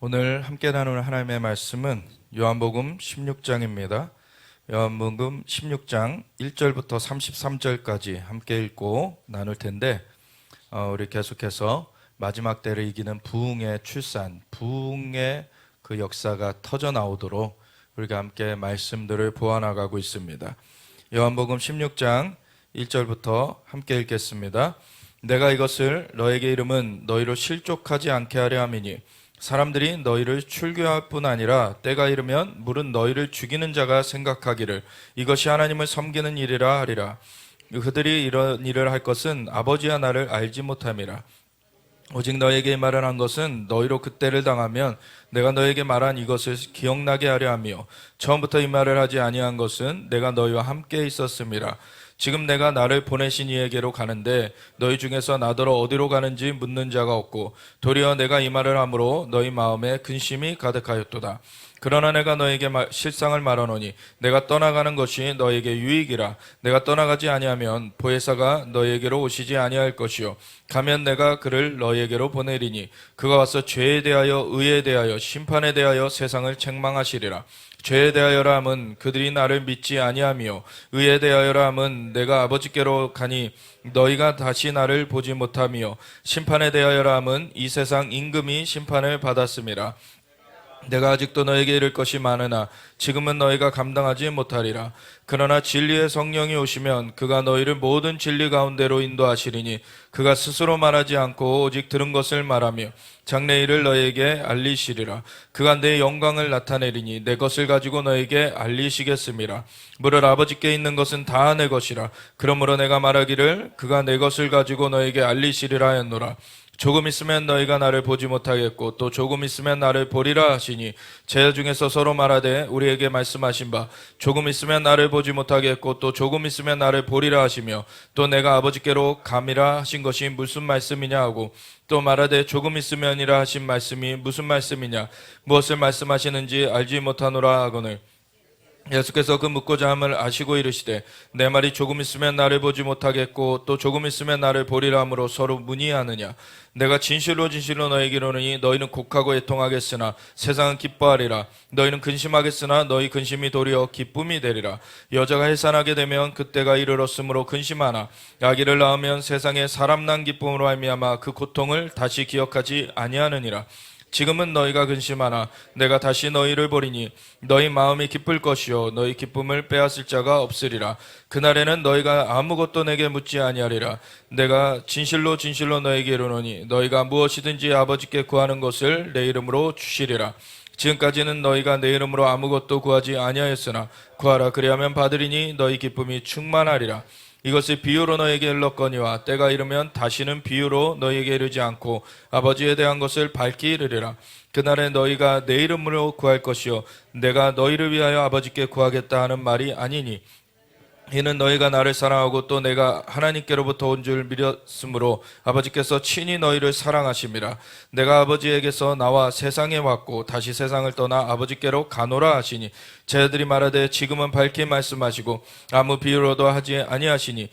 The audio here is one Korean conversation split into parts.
오늘 함께 나누는 하나님의 말씀은 요한복음 16장입니다. 요한복음 16장 1절부터 33절까지 함께 읽고 나눌 텐데 우리 계속해서 마지막 때를 이기는 부흥의 출산, 부흥의 그 역사가 터져 나오도록 우리가 함께 말씀들을 보아나가고 있습니다. 요한복음 16장 1절부터 함께 읽겠습니다. 내가 이것을 너에게 이름은 너희로 실족하지 않게 하려 함이니 사람들이 너희를 출교할 뿐 아니라 때가 이르면 물은 너희를 죽이는 자가 생각하기를 이것이 하나님을 섬기는 일이라 하리라. 그들이 이런 일을 할 것은 아버지와 나를 알지 못함이라. 오직 너에게 말을 한 것은 너희로 그때를 당하면 내가 너에게 말한 이것을 기억나게 하려 하며 처음부터 이 말을 하지 아니한 것은 내가 너희와 함께 있었음이라. 지금 내가 나를 보내신 이에게로 가는데 너희 중에서 나더러 어디로 가는지 묻는 자가 없고 도리어 내가 이 말을 함으로 너희 마음에 근심이 가득하였도다. 그러나 내가 너에게 실상을 말하노니 내가 떠나가는 것이 너에게 유익이라. 내가 떠나가지 아니하면 보혜사가 너에게로 오시지 아니할 것이요 가면 내가 그를 너에게로 보내리니 그가 와서 죄에 대하여 의에 대하여 심판에 대하여 세상을 책망하시리라. 죄에 대하여라 함은 그들이 나를 믿지 아니하며 의에 대하여라 함은 내가 아버지께로 가니 너희가 다시 나를 보지 못하며 심판에 대하여라 함은 이 세상 임금이 심판을 받았음이라. 내가 아직도 너에게 이를 것이 많으나 지금은 너희가 감당하지 못하리라. 그러나 진리의 성령이 오시면 그가 너희를 모든 진리 가운데로 인도하시리니 그가 스스로 말하지 않고 오직 들은 것을 말하며 장래 일을 너희에게 알리시리라. 그가 내 영광을 나타내리니 내 것을 가지고 너희에게 알리시겠음이라. 무릇 아버지께 있는 것은 다 내 것이라. 그러므로 내가 말하기를 그가 내 것을 가지고 너희에게 알리시리라 했노라. 조금 있으면 너희가 나를 보지 못하겠고 또 조금 있으면 나를 보리라 하시니 제자 중에서 서로 말하되 우리에게 말씀하신 바 조금 있으면 나를 보지 못하겠고 또 조금 있으면 나를 보리라 하시며 또 내가 아버지께로 감이라 하신 것이 무슨 말씀이냐 하고 또 말하되 조금 있으면이라 하신 말씀이 무슨 말씀이냐 무엇을 말씀하시는지 알지 못하노라 하거늘 예수께서 그 묻고자 함을 아시고 이르시되 내 말이 조금 있으면 나를 보지 못하겠고 또 조금 있으면 나를 보리라 함으로 서로 문의하느냐. 내가 진실로 진실로 너희에게 이르노니 너희는 곡하고 애통하겠으나 세상은 기뻐하리라. 너희는 근심하겠으나 너희 근심이 도리어 기쁨이 되리라. 여자가 해산하게 되면 그때가 이르렀으므로 근심하나 아기를 낳으면 세상에 사람 난 기쁨으로 말미암아 그 고통을 다시 기억하지 아니하느니라. 지금은 너희가 근심하나 내가 다시 너희를 보리니 너희 마음이 기쁠 것이요 너희 기쁨을 빼앗을 자가 없으리라. 그날에는 너희가 아무것도 내게 묻지 아니하리라. 내가 진실로 진실로 너희에게 이르노니 너희가 무엇이든지 아버지께 구하는 것을 내 이름으로 주시리라. 지금까지는 너희가 내 이름으로 아무것도 구하지 아니하였으나 구하라 그리하면 받으리니 너희 기쁨이 충만하리라. 이것을 비유로 너에게 일렀거니와 때가 이르면 다시는 비유로 너에게 이르지 않고 아버지에 대한 것을 밝히 이르리라. 그날에 너희가 내 이름으로 구할 것이요 내가 너희를 위하여 아버지께 구하겠다 하는 말이 아니니 이는 너희가 나를 사랑하고 또 내가 하나님께로부터 온 줄 믿었으므로 아버지께서 친히 너희를 사랑하심이라. 내가 아버지에게서 나와 세상에 왔고 다시 세상을 떠나 아버지께로 가노라 하시니 제자들이 말하되 지금은 밝히 말씀하시고 아무 비유로도 하지 아니하시니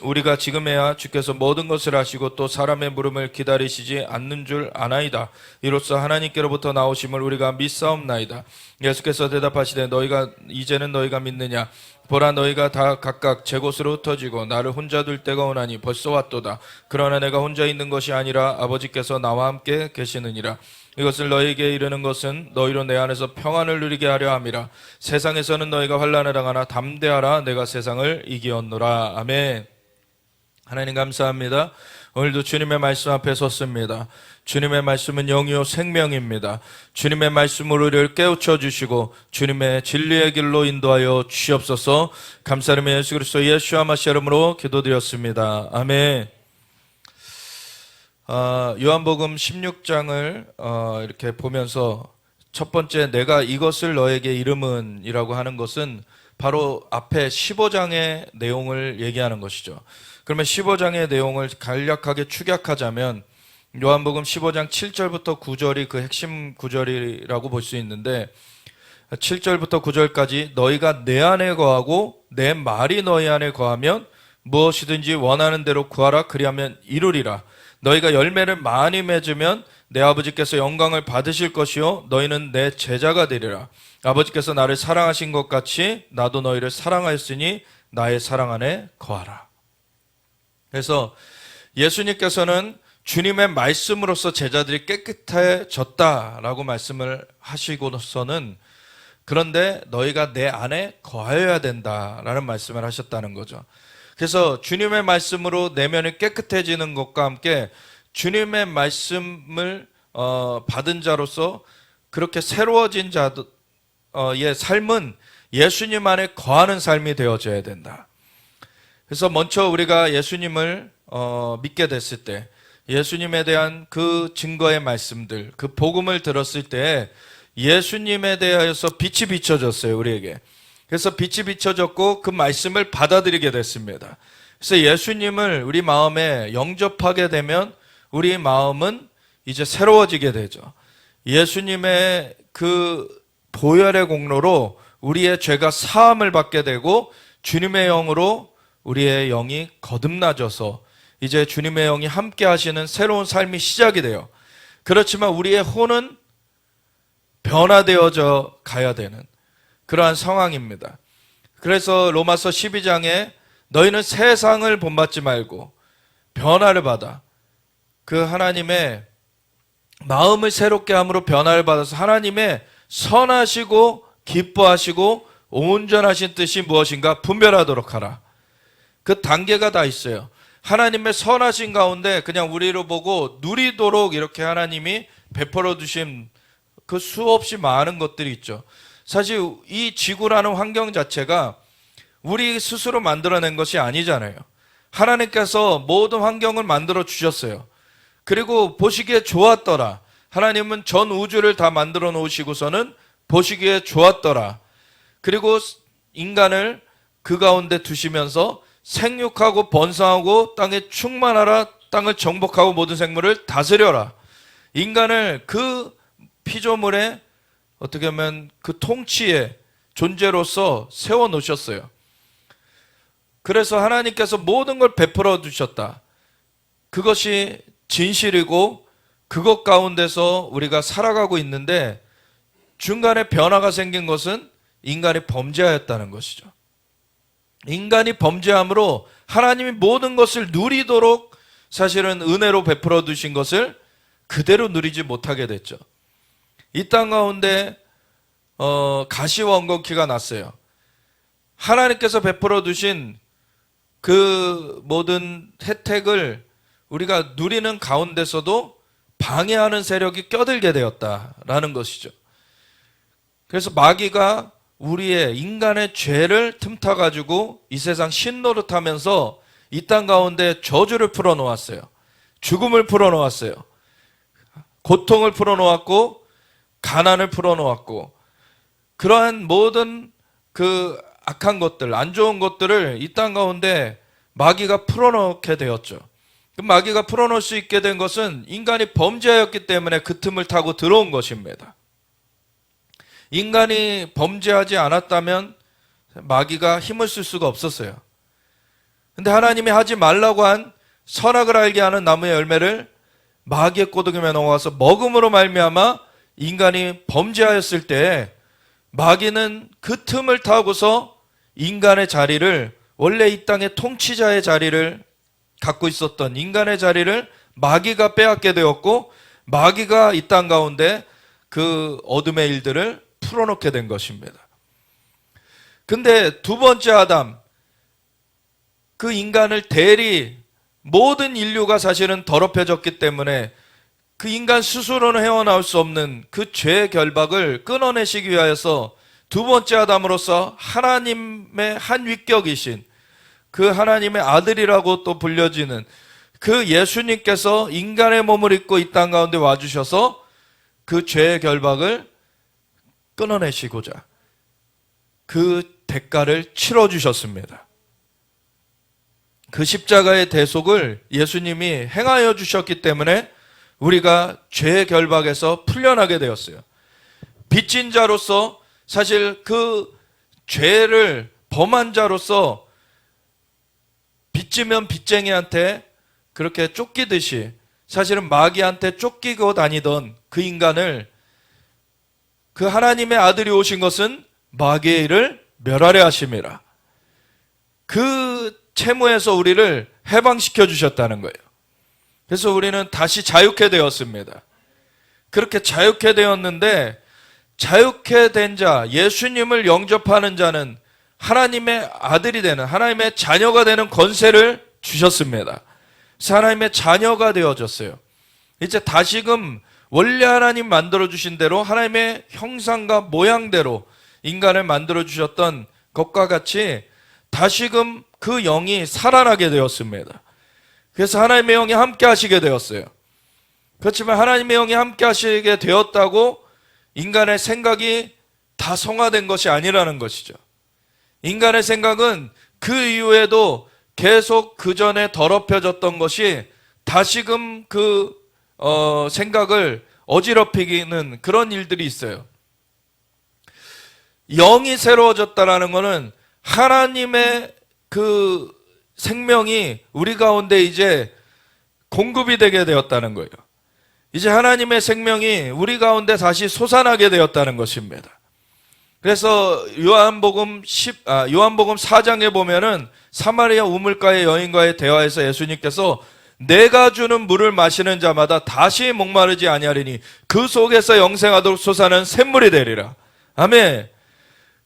우리가 지금에야 주께서 모든 것을 아시고 또 사람의 물음을 기다리시지 않는 줄 아나이다. 이로써 하나님께로부터 나오심을 우리가 믿사옵나이다. 예수께서 대답하시되 너희가 이제는 너희가 믿느냐. 보라 너희가 다 각각 제 곳으로 흩어지고 나를 혼자 둘 때가 오나니 벌써 왔도다. 그러나 내가 혼자 있는 것이 아니라 아버지께서 나와 함께 계시느니라. 이것을 너희에게 이르는 것은 너희로 내 안에서 평안을 누리게 하려 함이라. 세상에서는 너희가 환난을 당하나 담대하라 내가 세상을 이기었노라. 아멘. 하나님 감사합니다. 오늘도 주님의 말씀 앞에 섰습니다. 주님의 말씀은 영이요 생명입니다. 주님의 말씀으로 우리를 깨우쳐 주시고 주님의 진리의 길로 인도하여 주시옵소서. 감사드리며 예수 그리스도 예수와 마시아 이름으로 기도드렸습니다. 아멘. 요한복음 16장을 이렇게 보면서 첫 번째 내가 이것을 너에게 이름은 이라고 하는 것은 바로 앞에 15장의 내용을 얘기하는 것이죠. 그러면 15장의 내용을 간략하게 축약하자면 요한복음 15장 7절부터 9절이 그 핵심 구절이라고 볼 수 있는데 7절부터 9절까지 너희가 내 안에 거하고 내 말이 너희 안에 거하면 무엇이든지 원하는 대로 구하라 그리하면 이루리라. 너희가 열매를 많이 맺으면 내 아버지께서 영광을 받으실 것이요 너희는 내 제자가 되리라. 아버지께서 나를 사랑하신 것 같이 나도 너희를 사랑하였으니 나의 사랑 안에 거하라. 그래서 예수님께서는 주님의 말씀으로서 제자들이 깨끗해졌다라고 말씀을 하시고서는 그런데 너희가 내 안에 거하여야 된다라는 말씀을 하셨다는 거죠. 그래서 주님의 말씀으로 내면이 깨끗해지는 것과 함께 주님의 말씀을 받은 자로서 그렇게 새로워진 자의 삶은 예수님 안에 거하는 삶이 되어져야 된다. 그래서 먼저 우리가 예수님을 믿게 됐을 때 예수님에 대한 그 증거의 말씀들, 그 복음을 들었을 때 예수님에 대하여서 빛이 비춰졌어요, 우리에게. 그래서 빛이 비춰졌고 그 말씀을 받아들이게 됐습니다. 그래서 예수님을 우리 마음에 영접하게 되면 우리 마음은 이제 새로워지게 되죠. 예수님의 그 보혈의 공로로 우리의 죄가 사함을 받게 되고 주님의 영으로 우리의 영이 거듭나져서 이제 주님의 영이 함께 하시는 새로운 삶이 시작이 돼요. 그렇지만 우리의 혼은 변화되어져 가야 되는 그러한 상황입니다. 그래서 로마서 12장에 너희는 세상을 본받지 말고 변화를 받아 그 하나님의 마음을 새롭게 함으로 변화를 받아서 하나님의 선하시고 기뻐하시고 온전하신 뜻이 무엇인가 분별하도록 하라. 그 단계가 다 있어요. 하나님의 선하신 가운데 그냥 우리를 보고 누리도록 이렇게 하나님이 베풀어 주신 그 수없이 많은 것들이 있죠. 사실 이 지구라는 환경 자체가 우리 스스로 만들어낸 것이 아니잖아요. 하나님께서 모든 환경을 만들어 주셨어요. 그리고 보시기에 좋았더라. 하나님은 전 우주를 다 만들어 놓으시고서는 보시기에 좋았더라. 그리고 인간을 그 가운데 두시면서 생육하고 번성하고 땅에 충만하라. 땅을 정복하고 모든 생물을 다스려라. 인간을 그 피조물의 어떻게 보면 그 통치의 존재로서 세워놓으셨어요. 그래서 하나님께서 모든 걸 베풀어 주셨다. 그것이 진실이고 그것 가운데서 우리가 살아가고 있는데 중간에 변화가 생긴 것은 인간이 범죄하였다는 것이죠. 인간이 범죄함으로 하나님이 모든 것을 누리도록 사실은 은혜로 베풀어 두신 것을 그대로 누리지 못하게 됐죠. 이 땅 가운데 가시원곡기가 났어요. 하나님께서 베풀어 두신 그 모든 혜택을 우리가 누리는 가운데서도 방해하는 세력이 껴들게 되었다라는 것이죠. 그래서 마귀가 우리의 인간의 죄를 틈타가지고 이 세상 신노릇하면서 이 땅 가운데 저주를 풀어놓았어요. 죽음을 풀어놓았어요. 고통을 풀어놓았고 가난을 풀어놓았고 그러한 모든 그 악한 것들, 안 좋은 것들을 이 땅 가운데 마귀가 풀어놓게 되었죠. 그 마귀가 풀어놓을 수 있게 된 것은 인간이 범죄하였기 때문에 그 틈을 타고 들어온 것입니다. 인간이 범죄하지 않았다면 마귀가 힘을 쓸 수가 없었어요. 근데 하나님이 하지 말라고 한 선악을 알게 하는 나무의 열매를 마귀의 꼬드김에 넣어와서 먹음으로 말미암아 인간이 범죄하였을 때 마귀는 그 틈을 타고서 인간의 자리를, 원래 이 땅의 통치자의 자리를 갖고 있었던 인간의 자리를 마귀가 빼앗게 되었고 마귀가 이 땅 가운데 그 어둠의 일들을 풀어놓게 된 것입니다. 근데 두 번째 아담, 그 인간을 대리 모든 인류가 사실은 더럽혀졌기 때문에 그 인간 스스로는 헤어나올 수 없는 그 죄의 결박을 끊어내시기 위하여서 두 번째 아담으로서 하나님의 한 위격이신 그 하나님의 아들이라고 또 불려지는 그 예수님께서 인간의 몸을 입고 이 땅 가운데 와주셔서 그 죄의 결박을 끊어내시고자 그 대가를 치러주셨습니다. 그 십자가의 대속을 예수님이 행하여 주셨기 때문에 우리가 죄의 결박에서 풀려나게 되었어요. 빚진 자로서 사실 그 죄를 범한 자로서 빚지면 빚쟁이한테 그렇게 쫓기듯이 사실은 마귀한테 쫓기고 다니던 그 인간을 그 하나님의 아들이 오신 것은 마귀의 일을 멸하려 하심이라. 그 채무에서 우리를 해방시켜 주셨다는 거예요. 그래서 우리는 다시 자유케 되었습니다. 그렇게 자유케 되었는데, 자유케 된 자, 예수님을 영접하는 자는 하나님의 아들이 되는, 하나님의 자녀가 되는 권세를 주셨습니다. 그래서 하나님의 자녀가 되어졌어요. 이제 다시금 원래 하나님 만들어주신 대로 하나님의 형상과 모양대로 인간을 만들어주셨던 것과 같이 다시금 그 영이 살아나게 되었습니다. 그래서 하나님의 영이 함께 하시게 되었어요. 그렇지만 하나님의 영이 함께 하시게 되었다고 인간의 생각이 다 성화된 것이 아니라는 것이죠. 인간의 생각은 그 이후에도 계속 그 전에 더럽혀졌던 것이 다시금 그 생각을 어지럽히는 그런 일들이 있어요. 영이 새로워졌다라는 것은 하나님의 그 생명이 우리 가운데 이제 공급이 되게 되었다는 거예요. 이제 하나님의 생명이 우리 가운데 다시 솟아나게 되었다는 것입니다. 그래서 요한복음 4장에 보면은 사마리아 우물가의 여인과의 대화에서 예수님께서 내가 주는 물을 마시는 자마다 다시 목마르지 아니하리니 그 속에서 영생하도록 솟아나는 샘물이 되리라. 아멘.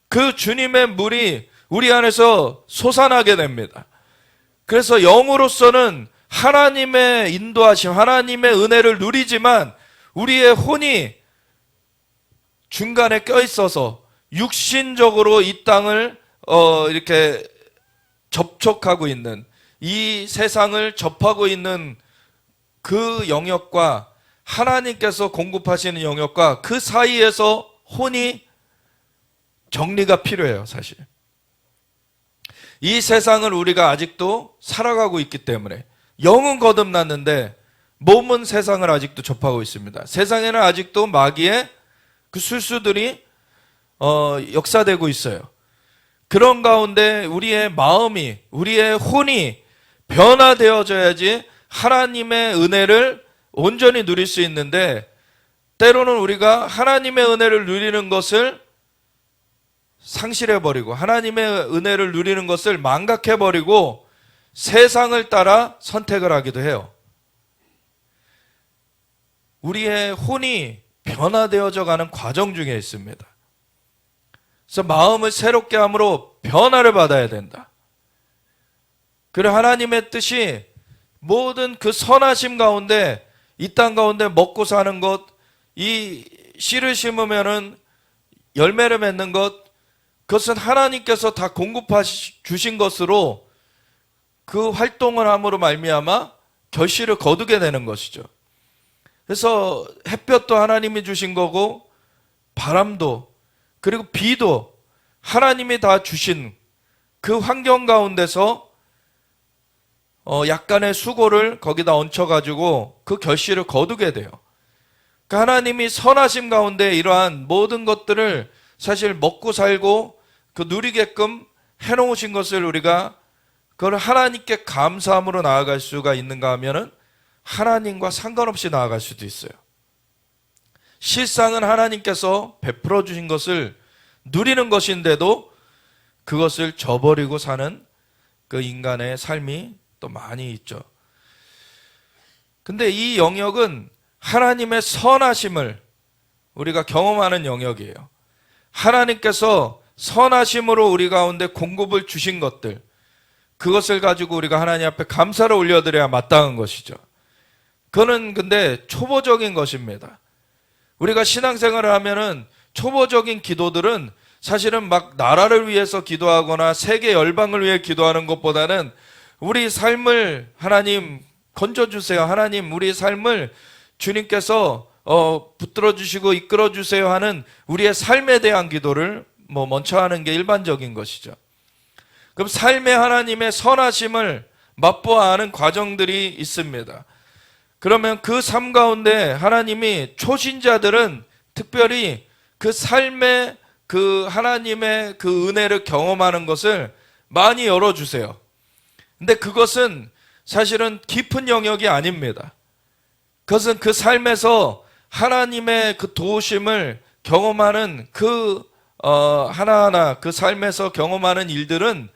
그 주님의 물이 우리 안에서 솟아나게 됩니다. 그래서 영으로서는 하나님의 인도하심, 하나님의 은혜를 누리지만 우리의 혼이 중간에 껴있어서 육신적으로 이 땅을 이렇게 접촉하고 있는, 이 세상을 접하고 있는 그 영역과 하나님께서 공급하시는 영역과 그 사이에서 혼이 정리가 필요해요, 사실. 이 세상을 우리가 아직도 살아가고 있기 때문에 영은 거듭났는데 몸은 세상을 아직도 접하고 있습니다. 세상에는 아직도 마귀의 그 술수들이 역사되고 있어요. 그런 가운데 우리의 마음이, 우리의 혼이 변화되어져야지 하나님의 은혜를 온전히 누릴 수 있는데, 때로는 우리가 하나님의 은혜를 누리는 것을 상실해버리고 하나님의 은혜를 누리는 것을 망각해버리고 세상을 따라 선택을 하기도 해요. 우리의 혼이 변화되어져 가는 과정 중에 있습니다. 그래서 마음을 새롭게 함으로 변화를 받아야 된다. 그리고 하나님의 뜻이 모든 그 선하심 가운데, 이 땅 가운데 먹고 사는 것, 이 씨를 심으면은 열매를 맺는 것, 그것은 하나님께서 다 공급하시 주신 것으로 그 활동을 함으로 말미암아 결실을 거두게 되는 것이죠. 그래서 햇볕도 하나님이 주신 거고, 바람도, 그리고 비도 하나님이 다 주신 그 환경 가운데서 약간의 수고를 거기다 얹혀가지고 그 결실을 거두게 돼요. 그러니까 하나님이 선하심 가운데 이러한 모든 것들을 사실 먹고 살고 그 누리게끔 해놓으신 것을 우리가 그걸 하나님께 감사함으로 나아갈 수가 있는가 하면은 하나님과 상관없이 나아갈 수도 있어요. 실상은 하나님께서 베풀어 주신 것을 누리는 것인데도 그것을 저버리고 사는 그 인간의 삶이 또 많이 있죠. 근데 이 영역은 하나님의 선하심을 우리가 경험하는 영역이에요. 하나님께서 선하심으로 우리 가운데 공급을 주신 것들, 그것을 가지고 우리가 하나님 앞에 감사를 올려드려야 마땅한 것이죠. 그거는 근데 초보적인 것입니다. 우리가 신앙생활을 하면은 초보적인 기도들은 사실은 막 나라를 위해서 기도하거나 세계 열방을 위해 기도하는 것보다는 우리 삶을 하나님 건져주세요. 하나님 우리 삶을 주님께서 붙들어 주시고 이끌어 주세요 하는 우리의 삶에 대한 기도를 먼저 하는 게 일반적인 것이죠. 그럼 삶의 하나님의 선하심을 맛보아 하는 과정들이 있습니다. 그러면 그 삶 가운데 하나님이 초신자들은 특별히 그 삶의 그 하나님의 그 은혜를 경험하는 것을 많이 열어주세요. 근데 그것은 사실은 깊은 영역이 아닙니다. 그것은 그 삶에서 하나님의 그 도우심을 경험하는 하나하나 그 삶에서 경험하는 일들은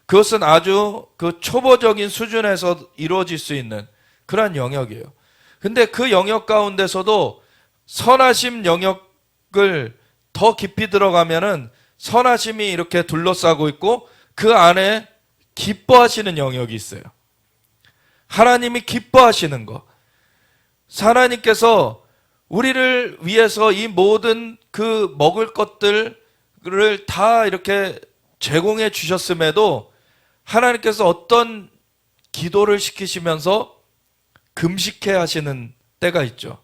그것은 아주 그 초보적인 수준에서 이루어질 수 있는 그러한 영역이에요. 근데 그 영역 가운데서도 선하심 영역을 더 깊이 들어가면은 선하심이 이렇게 둘러싸고 있고 그 안에 기뻐하시는 영역이 있어요. 하나님이 기뻐하시는 것. 하나님께서 우리를 위해서 이 모든 그 먹을 것들을 다 이렇게 제공해 주셨음에도 하나님께서 어떤 기도를 시키시면서 금식해 하시는 때가 있죠.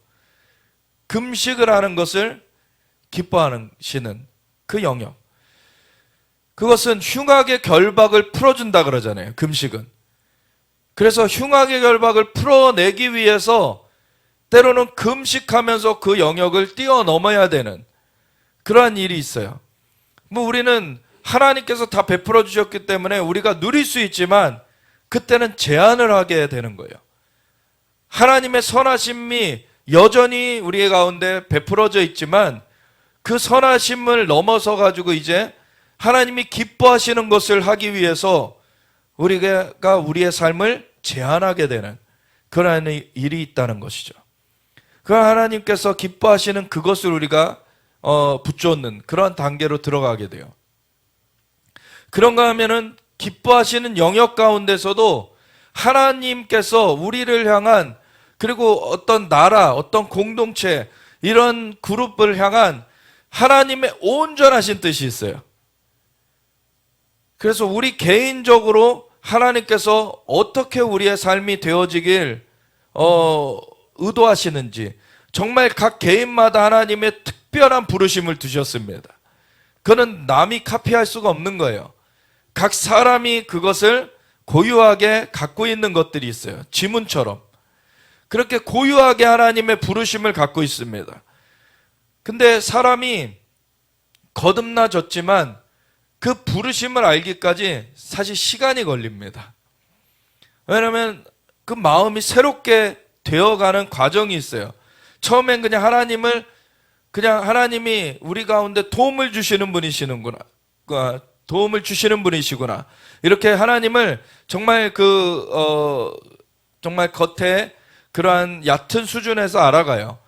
금식을 하는 것을 기뻐하시는 그 영역. 그것은 흉악의 결박을 풀어준다 그러잖아요. 금식은. 그래서 흉악의 결박을 풀어내기 위해서 때로는 금식하면서 그 영역을 뛰어넘어야 되는 그러한 일이 있어요. 뭐 우리는 하나님께서 다 베풀어 주셨기 때문에 우리가 누릴 수 있지만 그때는 제한을 하게 되는 거예요. 하나님의 선하심이 여전히 우리 가운데 베풀어져 있지만 그 선하심을 넘어서 가지고 이제 하나님이 기뻐하시는 것을 하기 위해서 우리가 우리의 삶을 제한하게 되는 그런 일이 있다는 것이죠. 그 하나님께서 기뻐하시는 그것을 우리가 붙잡는 그런 단계로 들어가게 돼요. 그런가 하면은 기뻐하시는 영역 가운데서도 하나님께서 우리를 향한 그리고 어떤 나라, 어떤 공동체 이런 그룹을 향한 하나님의 온전하신 뜻이 있어요. 그래서 우리 개인적으로 하나님께서 어떻게 우리의 삶이 되어지길 의도하시는지 정말 각 개인마다 하나님의 특별한 부르심을 두셨습니다. 그는 남이 카피할 수가 없는 거예요. 각 사람이 그것을 고유하게 갖고 있는 것들이 있어요. 지문처럼. 그렇게 고유하게 하나님의 부르심을 갖고 있습니다. 근데 사람이 거듭나졌지만 그 부르심을 알기까지 사실 시간이 걸립니다. 왜냐하면 그 마음이 새롭게 되어가는 과정이 있어요. 처음엔 그냥 하나님이 우리 가운데 도움을 주시는 분이시는구나. 도움을 주시는 분이시구나. 이렇게 하나님을 정말 정말 겉에 그러한 얕은 수준에서 알아가요.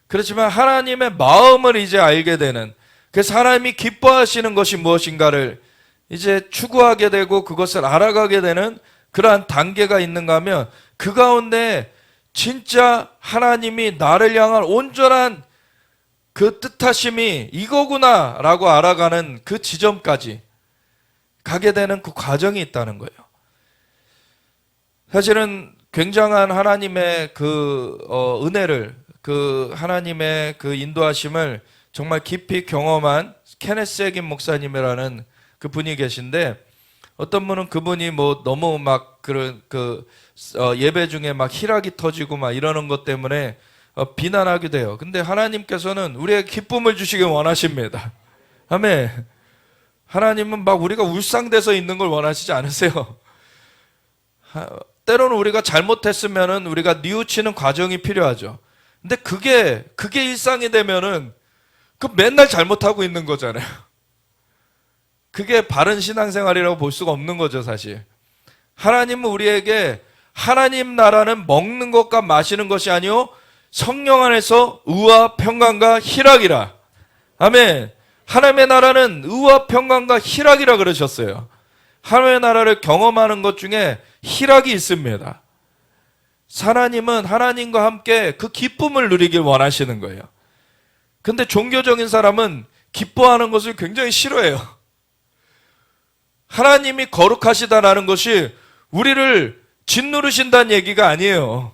그렇지만 하나님의 마음을 이제 알게 되는, 그래서 하나님이 기뻐하시는 것이 무엇인가를 이제 추구하게 되고 그것을 알아가게 되는 그러한 단계가 있는가 하면 그 가운데 진짜 하나님이 나를 향한 온전한 그 뜻하심이 이거구나 라고 알아가는 그 지점까지 가게 되는 그 과정이 있다는 거예요. 사실은 굉장한 하나님의 은혜를, 하나님의 인도하심을 정말 깊이 경험한 케네스 해긴 목사님이라는 그 분이 계신데, 어떤 분은 그분이 너무 예배 중에 희락이 터지고 이러는 것 때문에 비난하기도 해요. 근데 하나님께서는 우리에게 기쁨을 주시길 원하십니다. 아멘. 하나님은 우리가 울상돼서 있는 걸 원하시지 않으세요. 때로는 우리가 잘못했으면은 우리가 뉘우치는 과정이 필요하죠. 근데 그게 일상이 되면은 맨날 잘못하고 있는 거잖아요. 그게 바른 신앙생활이라고 볼 수가 없는 거죠, 사실. 하나님은 우리에게 하나님 나라는 먹는 것과 마시는 것이 아니요 성령 안에서 의와 평강과 희락이라. 아멘. 하나님의 나라는 의와 평강과 희락이라 그러셨어요. 하나님의 나라를 경험하는 것 중에 희락이 있습니다. 하나님은 하나님과 함께 그 기쁨을 누리길 원하시는 거예요. 근데 종교적인 사람은 기뻐하는 것을 굉장히 싫어해요. 하나님이 거룩하시다라는 것이 우리를 짓누르신다는 얘기가 아니에요.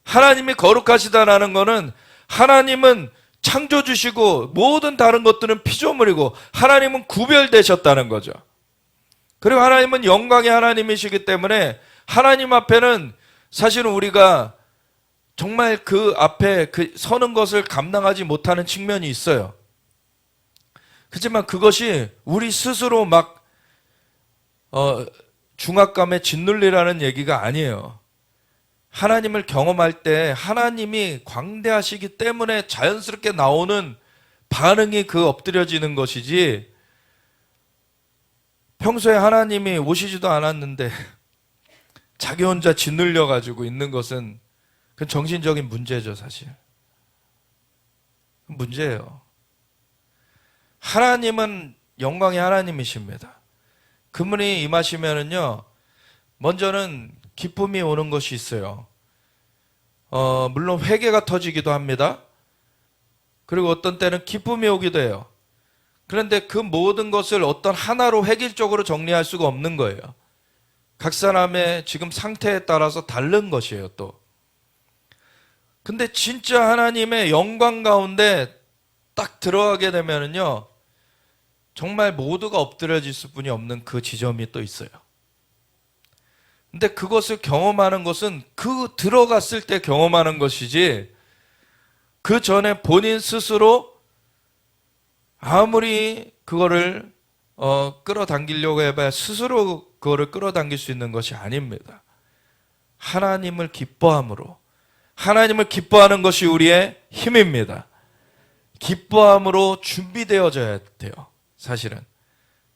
하나님이 거룩하시다라는 것은 하나님은 창조주시고 모든 다른 것들은 피조물이고 하나님은 구별되셨다는 거죠. 그리고 하나님은 영광의 하나님이시기 때문에 하나님 앞에는 사실은 우리가 정말 그 앞에 서는 것을 감당하지 못하는 측면이 있어요. 그렇지만 그것이 우리 스스로 중압감에 짓눌리라는 얘기가 아니에요. 하나님을 경험할 때 하나님이 광대하시기 때문에 자연스럽게 나오는 반응이 그 엎드려지는 것이지, 평소에 하나님이 오시지도 않았는데 자기 혼자 짓눌려 가지고 있는 것은 그건 정신적인 문제죠. 사실 문제예요. 하나님은 영광의 하나님이십니다. 그분이 임하시면은요, 먼저는 기쁨이 오는 것이 있어요. 물론 회개가 터지기도 합니다. 그리고 어떤 때는 기쁨이 오기도 해요. 그런데 그 모든 것을 어떤 하나로 획일적으로 정리할 수가 없는 거예요. 각 사람의 지금 상태에 따라서 다른 것이에요, 또. 근데 진짜 하나님의 영광 가운데 딱 들어가게 되면은요, 정말 모두가 엎드려질 수뿐이 없는 그 지점이 또 있어요. 근데 그것을 경험하는 것은 그 들어갔을 때 경험하는 것이지, 그 전에 본인 스스로 아무리 그거를 끌어당기려고 해봐야 스스로 그거를 끌어당길 수 있는 것이 아닙니다. 하나님을 기뻐함으로, 하나님을 기뻐하는 것이 우리의 힘입니다. 기뻐함으로 준비되어져야 돼요, 사실은.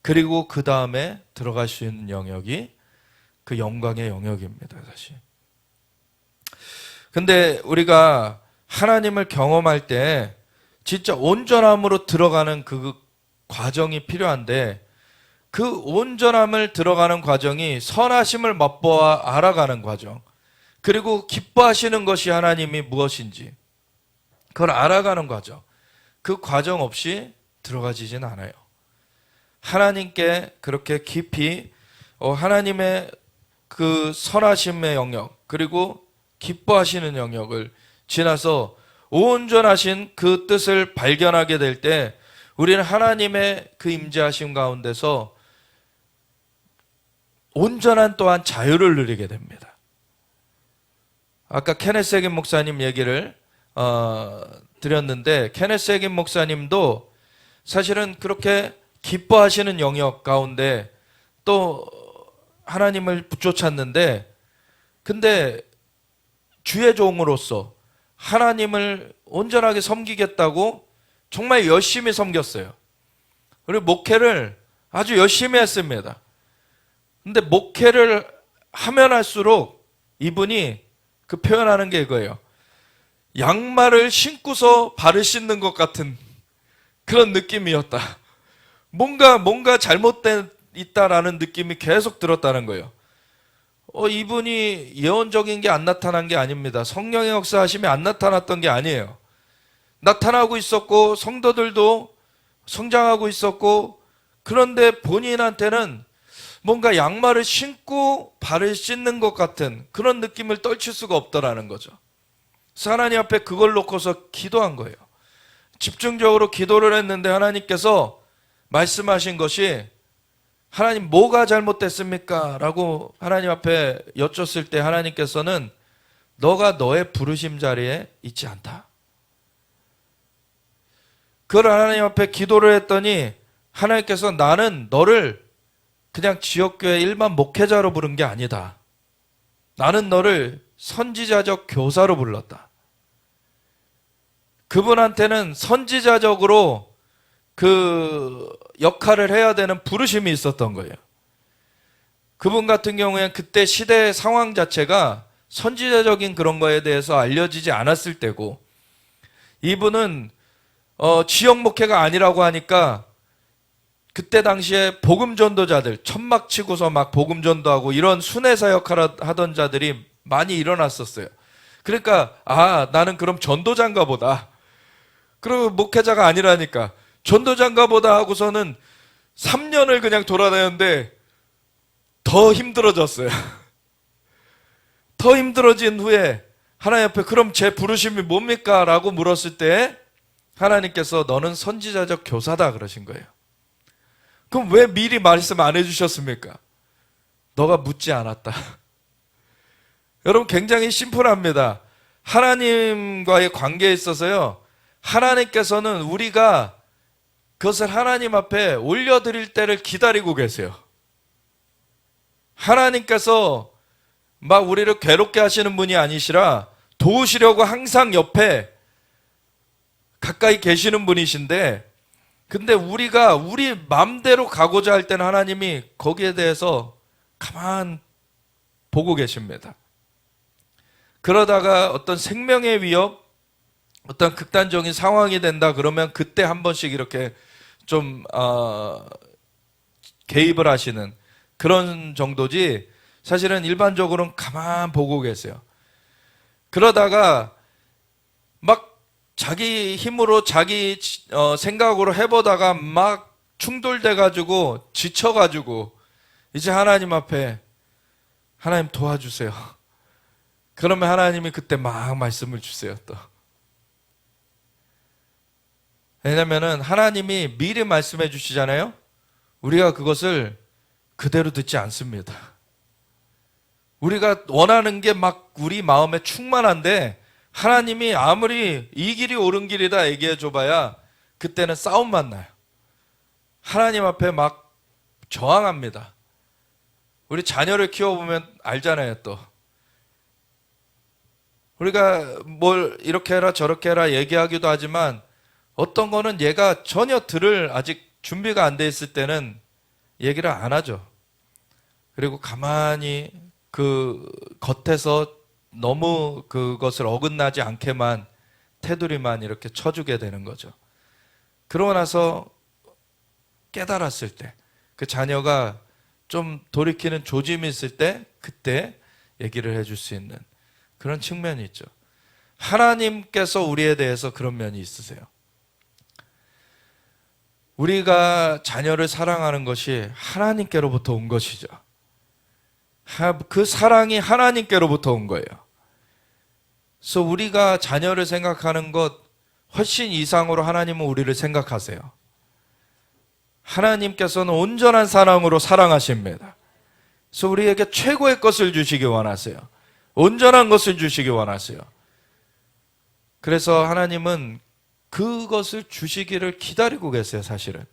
그리고 그 다음에 들어갈 수 있는 영역이 그 영광의 영역입니다, 사실. 근데 우리가 하나님을 경험할 때 진짜 온전함으로 들어가는 그 과정이 필요한데, 그 온전함을 들어가는 과정이 선하심을 맛보아 알아가는 과정, 그리고 기뻐하시는 것이 하나님이 무엇인지 그걸 알아가는 과정, 그 과정 없이 들어가지진 않아요. 하나님께 그렇게 깊이 하나님의 그 선하심의 영역, 그리고 기뻐하시는 영역을 지나서 온전하신 그 뜻을 발견하게 될 때 우리는 하나님의 그 임재하심 가운데서 온전한 또한 자유를 누리게 됩니다. 아까 케네스 해긴 목사님 얘기를 드렸는데, 케네스 해긴 목사님도 사실은 그렇게 기뻐하시는 영역 가운데 또 하나님을 붙여찾는데, 근데 주의 종으로서 하나님을 온전하게 섬기겠다고 정말 열심히 섬겼어요. 그리고 목회를 아주 열심히 했습니다. 근데 목회를 하면 할수록 이분이 그 표현하는 게 이거예요. 양말을 신고서 발을 씻는 것 같은 그런 느낌이었다. 뭔가 잘못된 있다라는 느낌이 계속 들었다는 거예요. 이분이 예언적인 게 안 나타난 게 아닙니다. 성령의 역사하심이 안 나타났던 게 아니에요. 나타나고 있었고 성도들도 성장하고 있었고, 그런데 본인한테는 뭔가 양말을 신고 발을 씻는 것 같은 그런 느낌을 떨칠 수가 없더라는 거죠. 그래서 하나님 앞에 그걸 놓고서 기도한 거예요. 집중적으로 기도를 했는데 하나님께서 말씀하신 것이, 하나님 뭐가 잘못됐습니까? 라고 하나님 앞에 여쭸을 때 하나님께서는 너가 너의 부르심 자리에 있지 않다. 그걸 하나님 앞에 기도를 했더니 하나님께서 나는 너를 그냥 지역교회 일반 목회자로 부른 게 아니다. 나는 너를 선지자적 교사로 불렀다. 그분한테는 선지자적으로 그 역할을 해야 되는 부르심이 있었던 거예요. 그분 같은 경우에는 그때 시대의 상황 자체가 선지자적인 그런 거에 대해서 알려지지 않았을 때고, 이분은 지역 목회가 아니라고 하니까 그때 당시에 복음 전도자들, 천막 치고서 막 복음 전도하고 이런 순회사 역할을 하던 자들이 많이 일어났었어요. 그러니까 나는 그럼 전도자인가 보다. 그리고 목회자가 아니라니까 전도자인가 보다 하고서는 3년을 그냥 돌아다녔는데 더 힘들어졌어요. 더 힘들어진 후에 하나님 앞에 그럼 제 부르심이 뭡니까? 라고 물었을 때 하나님께서 너는 선지자적 교사다 그러신 거예요. 그럼 왜 미리 말씀 안 해주셨습니까? 너가 묻지 않았다. 여러분, 굉장히 심플합니다. 하나님과의 관계에 있어서요, 하나님께서는 우리가 그것을 하나님 앞에 올려드릴 때를 기다리고 계세요. 하나님께서 막 우리를 괴롭게 하시는 분이 아니시라 도우시려고 항상 옆에 가까이 계시는 분이신데, 근데 우리가 우리 마음대로 가고자 할 때는 하나님이 거기에 대해서 가만 보고 계십니다. 그러다가 어떤 생명의 위협, 어떤 극단적인 상황이 된다 그러면 그때 한 번씩 이렇게 좀 개입을 하시는 그런 정도지, 사실은 일반적으로는 가만 보고 계세요. 그러다가 막 자기 힘으로 자기 생각으로 해보다가 막 충돌돼가지고 지쳐가지고 이제 하나님 앞에 하나님 도와주세요. 그러면 하나님이 그때 막 말씀을 주세요. 또 왜냐면은 하나님이 미리 말씀해 주시잖아요. 우리가 그것을 그대로 듣지 않습니다. 우리가 원하는 게 막 우리 마음에 충만한데 하나님이 아무리 이 길이 옳은 길이다 얘기해 줘봐야 그때는 싸움만 나요. 하나님 앞에 막 저항합니다. 우리 자녀를 키워보면 알잖아요. 또 우리가 뭘 이렇게 해라 저렇게 해라 얘기하기도 하지만 어떤 거는 얘가 전혀 들을 아직 준비가 안 돼 있을 때는 얘기를 안 하죠. 그리고 가만히 그 겉에서 너무 그것을 어긋나지 않게만 테두리만 이렇게 쳐주게 되는 거죠. 그러고 나서 깨달았을 때, 그 자녀가 좀 돌이키는 조짐이 있을 때 그때 얘기를 해줄 수 있는 그런 측면이 있죠. 하나님께서 우리에 대해서 그런 면이 있으세요. 우리가 자녀를 사랑하는 것이 하나님께로부터 온 것이죠. 그 사랑이 하나님께로부터 온 거예요. 그래서 우리가 자녀를 생각하는 것 훨씬 이상으로 하나님은 우리를 생각하세요. 하나님께서는 온전한 사랑으로 사랑하십니다. 그래서 우리에게 최고의 것을 주시기 원하세요. 온전한 것을 주시기 원하세요. 그래서 하나님은 그것을 주시기를 기다리고 계세요, 사실은.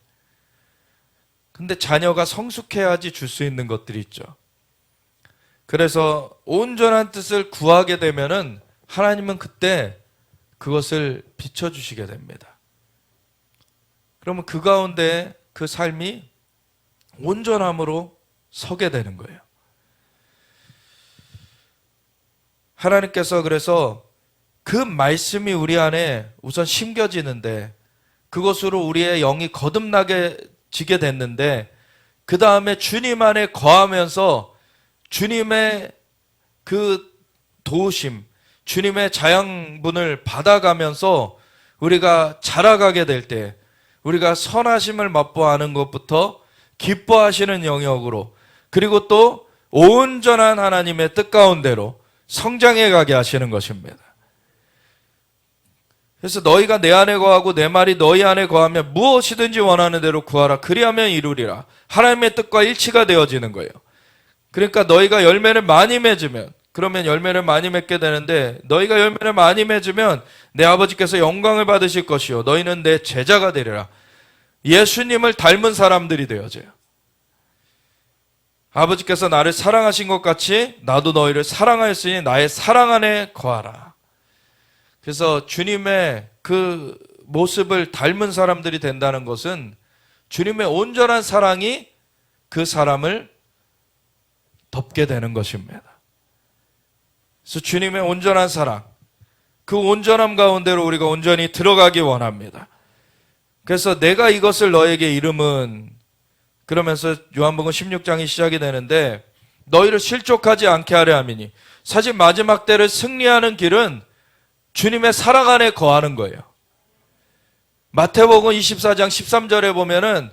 근데 자녀가 성숙해야지 줄 수 있는 것들이 있죠. 그래서 온전한 뜻을 구하게 되면은 하나님은 그때 그것을 비춰주시게 됩니다. 그러면 그 가운데 그 삶이 온전함으로 서게 되는 거예요. 하나님께서 그래서 그 말씀이 우리 안에 우선 심겨지는데 그것으로 우리의 영이 거듭나게 지게 됐는데 그 다음에 주님 안에 거하면서 주님의 그 도우심, 주님의 자양분을 받아가면서 우리가 자라가게 될 때 우리가 선하심을 맛보아하는 것부터 기뻐하시는 영역으로, 그리고 또 온전한 하나님의 뜻 가운데로 성장해 가게 하시는 것입니다. 그래서 너희가 내 안에 거하고 내 말이 너희 안에 거하면 무엇이든지 원하는 대로 구하라. 그리하면 이루리라. 하나님의 뜻과 일치가 되어지는 거예요. 그러니까 너희가 열매를 많이 맺으면, 그러면 열매를 많이 맺게 되는데, 너희가 열매를 많이 맺으면 내 아버지께서 영광을 받으실 것이요 너희는 내 제자가 되리라. 예수님을 닮은 사람들이 되어져요. 아버지께서 나를 사랑하신 것 같이 나도 너희를 사랑하였으니 나의 사랑 안에 거하라. 그래서 주님의 그 모습을 닮은 사람들이 된다는 것은 주님의 온전한 사랑이 그 사람을 덮게 되는 것입니다. 그래서 주님의 온전한 사랑, 그 온전함 가운데로 우리가 온전히 들어가기 원합니다. 그래서 내가 이것을 너에게 이름은, 그러면서 요한복음 16장이 시작이 되는데 너희를 실족하지 않게 하려 함이니, 사실 마지막 때를 승리하는 길은 주님의 사랑 안에 거하는 거예요. 마태복음 24장 13절에 보면은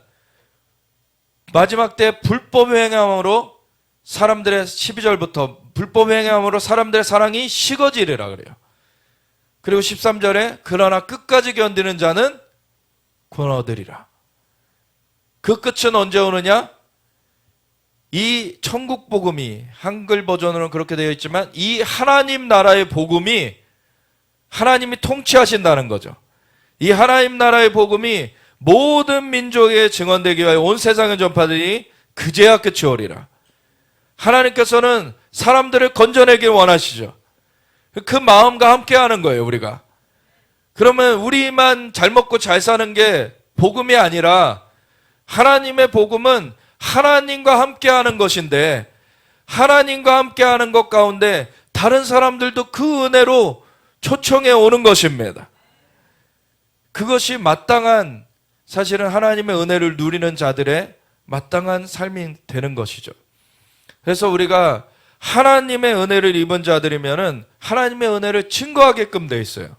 마지막 때 불법 행함으로 사람들의 12절부터 불법 행함으로 사람들의 사랑이 식어지리라 그래요. 그리고 13절에 그러나 끝까지 견디는 자는 구원 얻으리라. 그 끝은 언제 오느냐? 이 천국 복음이, 한글 버전으로는 그렇게 되어 있지만 이 하나님 나라의 복음이 하나님이 통치하신다는 거죠. 이 하나님 나라의 복음이 모든 민족에 증언되기 위하여 온 세상에 전파되니 그제야 끝이 오리라. 하나님께서는 사람들을 건져내길 원하시죠. 그 마음과 함께 하는 거예요, 우리가. 그러면 우리만 잘 먹고 잘 사는 게 복음이 아니라 하나님의 복음은 하나님과 함께 하는 것인데, 하나님과 함께 하는 것 가운데 다른 사람들도 그 은혜로 초청해 오는 것입니다. 그것이 마땅한, 사실은 하나님의 은혜를 누리는 자들의 마땅한 삶이 되는 것이죠. 그래서 우리가 하나님의 은혜를 입은 자들이면은 하나님의 은혜를 증거하게끔 돼 있어요.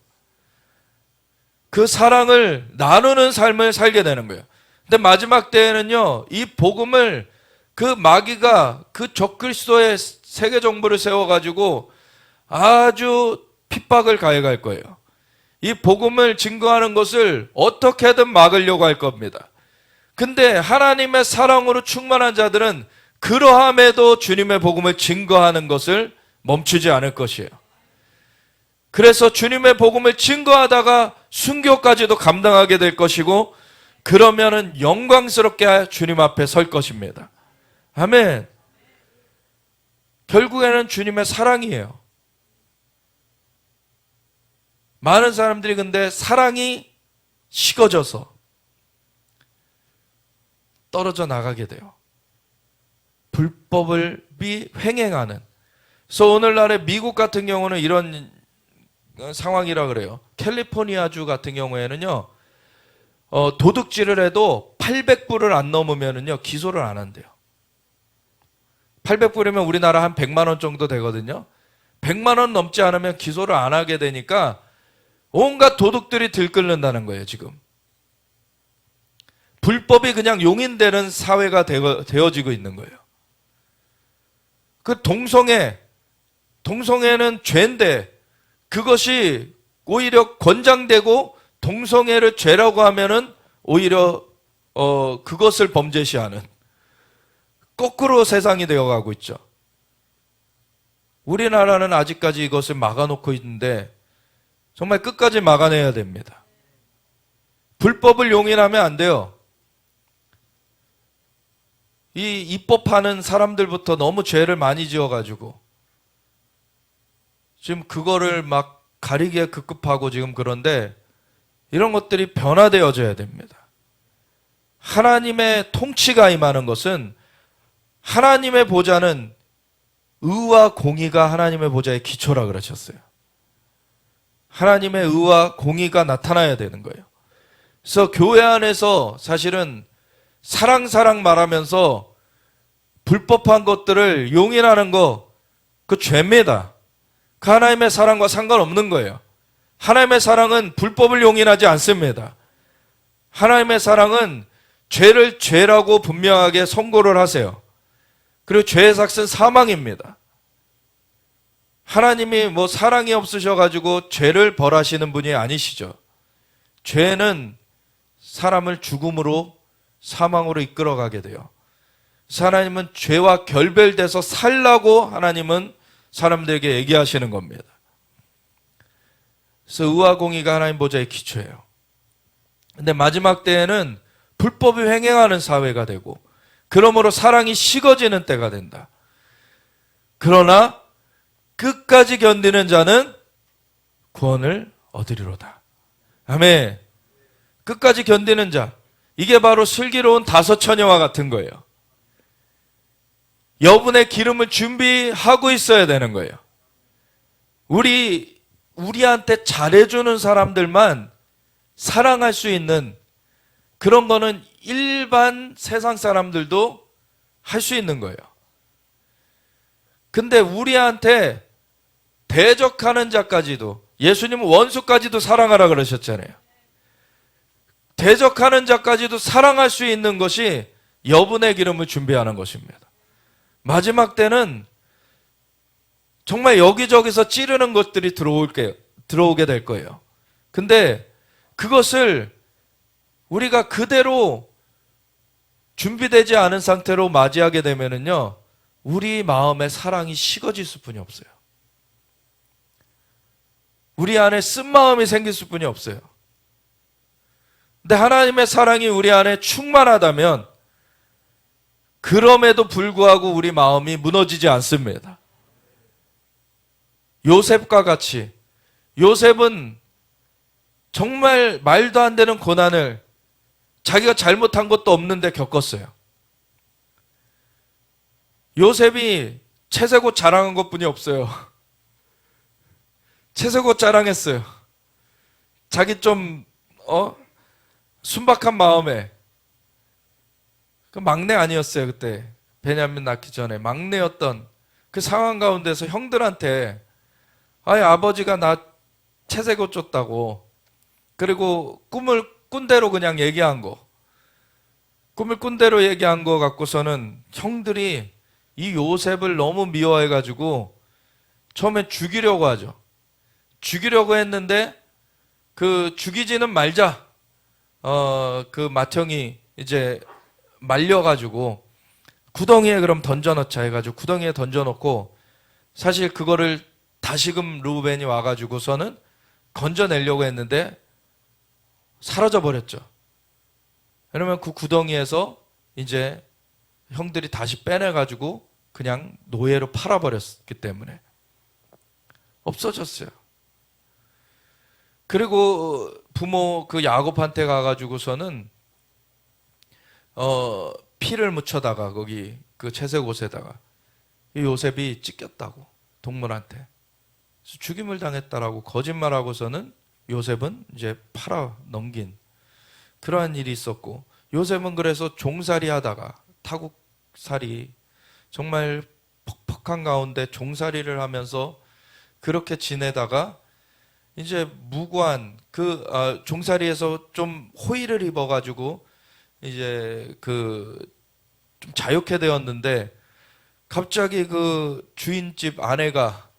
그 사랑을 나누는 삶을 살게 되는 거예요. 근데 마지막 때에는요, 이 복음을 그 마귀가 그 적그리스도의 세계 정부를 세워가지고 아주 핍박을 가해갈 거예요. 이 복음을 증거하는 것을 어떻게든 막으려고 할 겁니다. 근데 하나님의 사랑으로 충만한 자들은 그러함에도 주님의 복음을 증거하는 것을 멈추지 않을 것이에요. 그래서 주님의 복음을 증거하다가 순교까지도 감당하게 될 것이고, 그러면은 영광스럽게 주님 앞에 설 것입니다. 아멘. 결국에는 주님의 사랑이에요. 많은 사람들이 근데 사랑이 식어져서 떨어져 나가게 돼요. 불법을 횡행하는. 그래서 오늘날의 미국 같은 경우는 이런 상황이라 그래요. 캘리포니아주 같은 경우에는요, 도둑질을 해도 800불을 안 넘으면은요, 기소를 안 한대요. 800불이면 우리나라 한 100만 원 정도 되거든요. 100만 원 넘지 않으면 기소를 안 하게 되니까 온갖 도둑들이 들끓는다는 거예요, 지금. 불법이 그냥 용인되는 사회가 되어지고 있는 거예요. 그 동성애는 죄인데 그것이 오히려 권장되고 동성애를 죄라고 하면은 오히려 그것을 범죄시하는, 거꾸로 세상이 되어가고 있죠. 우리나라는 아직까지 이것을 막아놓고 있는데 정말 끝까지 막아내야 됩니다. 불법을 용인하면 안 돼요. 이 입법하는 사람들부터 너무 죄를 많이 지어가지고 지금 그거를 막 가리기에 급급하고 지금 그런데, 이런 것들이 변화되어져야 됩니다. 하나님의 통치가 임하는 것은, 하나님의 보좌는 의와 공의가 하나님의 보좌의 기초라 그러셨어요. 하나님의 의와 공의가 나타나야 되는 거예요. 그래서 교회 안에서 사실은 사랑 말하면서 불법한 것들을 용인하는 거, 그 죄입니다. 그 하나님의 사랑과 상관없는 거예요. 하나님의 사랑은 불법을 용인하지 않습니다. 하나님의 사랑은 죄를 죄라고 분명하게 선고를 하세요. 그리고 죄의 삭은 사망입니다. 하나님이 뭐 사랑이 없으셔가지고 죄를 벌하시는 분이 아니시죠. 죄는 사람을 죽음으로, 사망으로 이끌어가게 돼요. 하나님은 죄와 결별돼서 살라고 하나님은 사람들에게 얘기하시는 겁니다. 그래서 의와 공의가 하나님 보좌의 기초예요. 근데 마지막 때에는 불법이 횡행하는 사회가 되고, 그러므로 사랑이 식어지는 때가 된다. 그러나 끝까지 견디는 자는 구원을 얻으리로다. 아멘. 끝까지 견디는 자, 이게 바로 슬기로운 다섯 처녀와 같은 거예요. 여분의 기름을 준비하고 있어야 되는 거예요. 우리한테 잘해주는 사람들만 사랑할 수 있는 그런 거는 일반 세상 사람들도 할 수 있는 거예요. 근데 우리한테 대적하는 자까지도, 예수님은 원수까지도 사랑하라 그러셨잖아요. 대적하는 자까지도 사랑할 수 있는 것이 여분의 기름을 준비하는 것입니다. 마지막 때는 정말 여기저기서 찌르는 것들이 들어오게 될 거예요. 근데 그것을 우리가 그대로 준비되지 않은 상태로 맞이하게 되면은요, 우리 마음에 사랑이 식어질 수뿐이 없어요. 우리 안에 쓴마음이 생길 수뿐이 없어요. 근데 하나님의 사랑이 우리 안에 충만하다면 그럼에도 불구하고 우리 마음이 무너지지 않습니다. 요셉과 같이 요셉은 정말 말도 안 되는 고난을 자기가 잘못한 것도 없는데 겪었어요. 요셉이 채색옷 자랑한 것뿐이 없어요. 채색옷 자랑했어요. 자기 좀 순박한 마음에. 그 막내 아니었어요. 그때 베냐민 낳기 전에 막내였던 그 상황 가운데서 형들한테 아버지가 나 채색옷 줬다고, 그리고 꿈을 꾼 대로 그냥 얘기한 거, 꿈을 꾼 대로 얘기한 거 갖고서는 형들이 이 요셉을 너무 미워해가지고 처음에 죽이려고 하죠. 죽이려고 했는데 그 죽이지는 말자. 그 맏형이 이제 말려가지고 구덩이에 그럼 던져넣자 해가지고 구덩이에 던져놓고, 사실 그거를 다시금 르우벤이 와가지고서는 건져내려고 했는데 사라져 버렸죠. 왜냐면 그 구덩이에서 이제 형들이 다시 빼내가지고 그냥 노예로 팔아버렸기 때문에 없어졌어요. 그리고 부모 그 야곱한테 가가지고서는 피를 묻혀다가 거기 그 채색 옷에다가 이 요셉이 찢겼다고 동물한테 죽임을 당했다라고 거짓말하고서는 요셉은 이제 팔아 넘긴 그러한 일이 있었고, 요셉은 그래서 종살이 하다가 타국살이 정말 퍽퍽한 가운데 종살이를 하면서 그렇게 지내다가 이제 무고한 그 종살이에서 좀 호의를 입어가지고 이제 그 좀 자유케 되었는데, 갑자기 그 주인집 아내가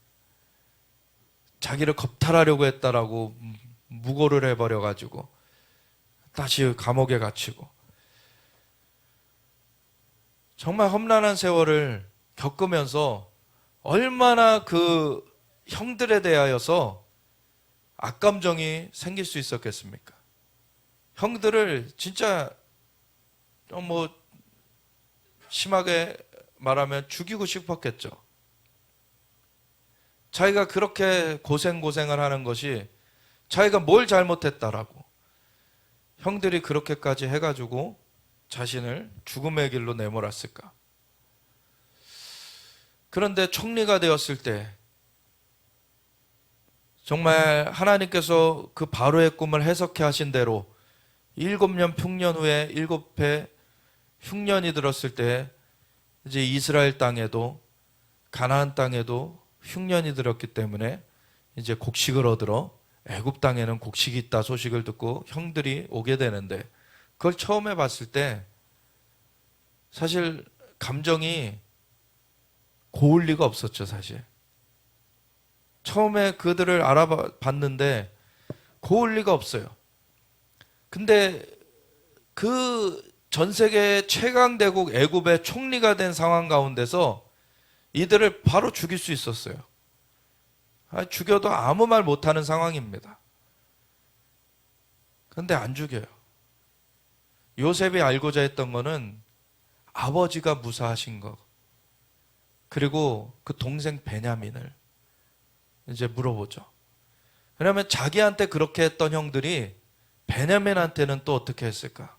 자기를 겁탈하려고 했다라고 무고를 해버려가지고 다시 감옥에 갇히고, 정말 험난한 세월을 겪으면서 얼마나 그 형들에 대하여서 악감정이 생길 수 있었겠습니까? 형들을 진짜 뭐 심하게 말하면 죽이고 싶었겠죠. 자기가 그렇게 고생을 하는 것이 자기가 뭘 잘못했다라고 형들이 그렇게까지 해가지고 자신을 죽음의 길로 내몰았을까. 그런데 총리가 되었을 때 정말 하나님께서 그 바로의 꿈을 해석해 하신 대로 7년 풍년 후에 7배 흉년이 들었을 때 이제 이스라엘 땅에도 가나안 땅에도 흉년이 들었기 때문에 이제 곡식을 얻으러 애굽 땅에는 곡식이 있다 소식을 듣고 형들이 오게 되는데, 그걸 처음에 봤을 때 사실 감정이 고울 리가 없었죠. 사실 처음에 그들을 알아봤는데 고울 리가 없어요. 근데 그 전 세계 최강대국 애굽의 총리가 된 상황 가운데서 이들을 바로 죽일 수 있었어요. 죽여도 아무 말 못하는 상황입니다. 그런데 안 죽여요. 요셉이 알고자 했던 거는 아버지가 무사하신 거, 그리고 그 동생 베냐민을 이제 물어보죠. 왜냐하면 자기한테 그렇게 했던 형들이 베냐민한테는 또 어떻게 했을까?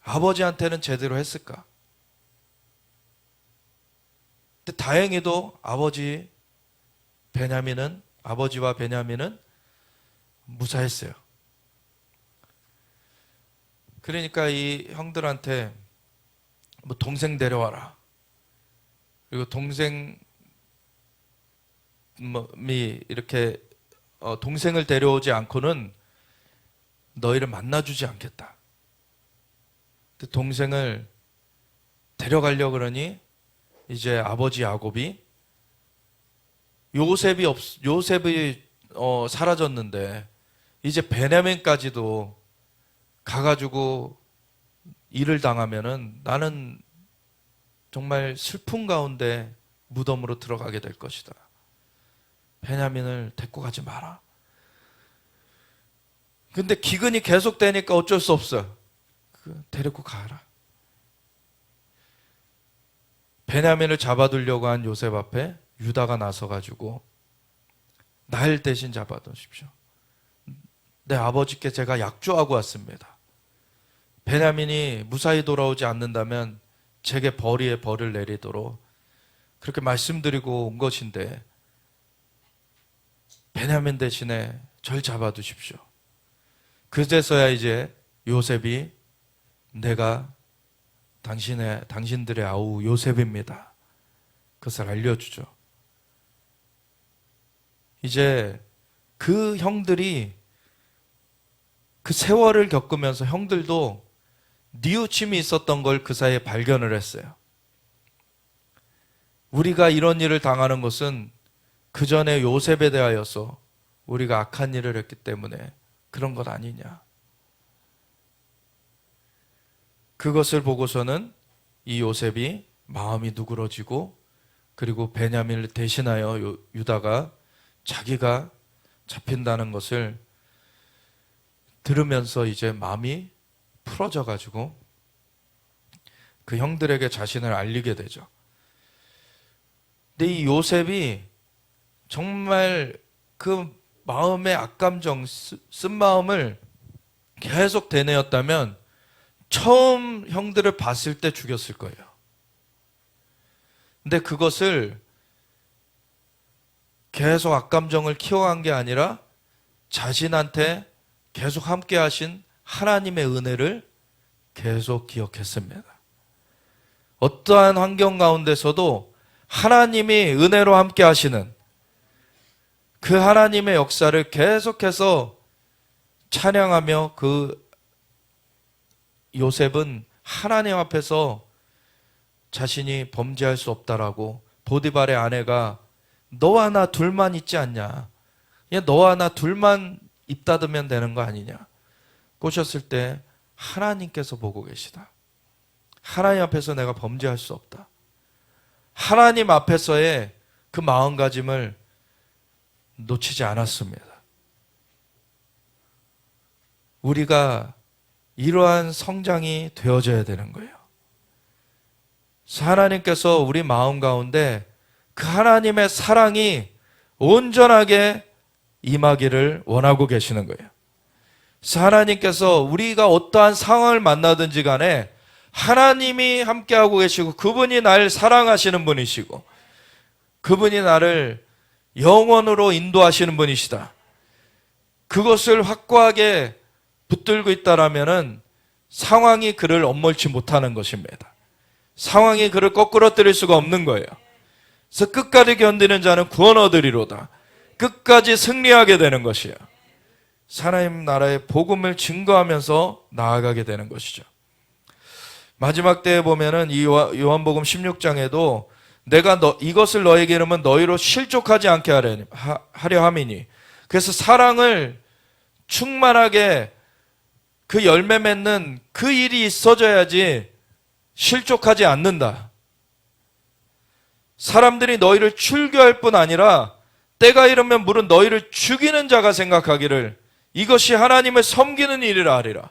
아버지한테는 제대로 했을까? 근데 다행히도 아버지와 베냐민은 무사했어요. 그러니까 이 형들한테 뭐 동생 데려와라. 그리고 동생이 이렇게 동생을 데려오지 않고는 너희를 만나주지 않겠다. 근데 동생을 데려가려고 그러니 이제 아버지 야곱이 요셉이 사라졌는데 이제 베냐민까지도 가가지고 일을 당하면은 나는 정말 슬픔 가운데 무덤으로 들어가게 될 것이다. 베냐민을 데리고 가지 마라. 근데 기근이 계속되니까 어쩔 수 없어. 데리고 가라. 베냐민을 잡아두려고 한 요셉 앞에 유다가 나서가지고 날 대신 잡아두십시오. 내 아버지께 제가 약조하고 왔습니다. 베냐민이 무사히 돌아오지 않는다면 제게 벌이에 벌을 내리도록 그렇게 말씀드리고 온 것인데 베냐민 대신에 절 잡아두십시오. 그제서야 이제 요셉이 내가 당신들의 아우 요셉입니다. 그것을 알려주죠. 이제 그 형들이 그 세월을 겪으면서 형들도 뉘우침이 있었던 걸 그 사이에 발견을 했어요. 우리가 이런 일을 당하는 것은 그 전에 요셉에 대하여서 우리가 악한 일을 했기 때문에 그런 것 아니냐. 그것을 보고서는 이 요셉이 마음이 누그러지고 그리고 베냐민을 대신하여 유다가 자기가 잡힌다는 것을 들으면서 이제 마음이 풀어져 가지고 그 형들에게 자신을 알리게 되죠. 근데 이 요셉이 정말 그 마음의 악감정, 쓴 마음을 계속 되뇌었다면 처음 형들을 봤을 때 죽였을 거예요. 근데 그것을 계속 악감정을 키워간 게 아니라 자신한테 계속 함께 하신 하나님의 은혜를 계속 기억했습니다. 어떠한 환경 가운데서도 하나님이 은혜로 함께 하시는 그 하나님의 역사를 계속해서 찬양하며 그 요셉은 하나님 앞에서 자신이 범죄할 수 없다라고 보디발의 아내가 너와 나 둘만 있지 않냐? 그냥 너와 나 둘만 입다두면 되는 거 아니냐? 꼬셨을 때 하나님께서 보고 계시다. 하나님 앞에서 내가 범죄할 수 없다. 하나님 앞에서의 그 마음가짐을 놓치지 않았습니다. 우리가 이러한 성장이 되어져야 되는 거예요. 하나님께서 우리 마음 가운데 그 하나님의 사랑이 온전하게 임하기를 원하고 계시는 거예요. 하나님께서 우리가 어떠한 상황을 만나든지 간에 하나님이 함께하고 계시고 그분이 날 사랑하시는 분이시고 그분이 나를 영원으로 인도하시는 분이시다. 그것을 확고하게 붙들고 있다라면은 상황이 그를 엄몰치 못하는 것입니다. 상황이 그를 거꾸러뜨릴 수가 없는 거예요. 그래서 끝까지 견디는 자는 구원 얻으리로다. 끝까지 승리하게 되는 것이에요. 하나님 나라의 복음을 증거하면서 나아가게 되는 것이죠. 마지막 때에 보면은 이 요한복음 16장에도 내가 이것을 너에게 이르면 너희로 실족하지 않게 하려 함이니. 그래서 사랑을 충만하게 그 열매 맺는 그 일이 있어져야지 실족하지 않는다. 사람들이 너희를 출교할 뿐 아니라 때가 이르면 물은 너희를 죽이는 자가 생각하기를 이것이 하나님을 섬기는 일이라 하리라.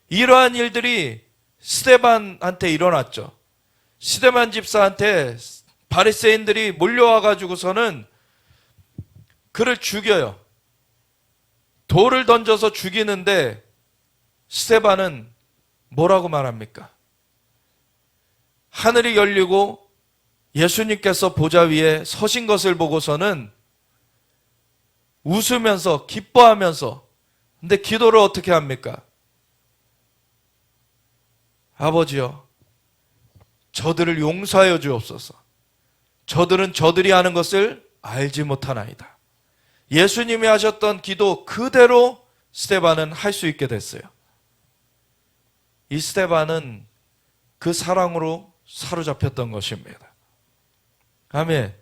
이러한 일들이 스데반한테 일어났죠. 스데반 집사한테 바리새인들이 몰려와 가지고서는 그를 죽여요. 돌을 던져서 죽이는데 스데반은 뭐라고 말합니까? 하늘이 열리고 예수님께서 보좌 위에 서신 것을 보고서는 웃으면서 기뻐하면서 근데 기도를 어떻게 합니까? 아버지여 저들을 용서하여 주옵소서. 저들은 저들이 하는 것을 알지 못하나이다. 예수님이 하셨던 기도 그대로 스데반은 할 수 있게 됐어요. 이 스데반은 그 사랑으로 사로잡혔던 것입니다. 아멘.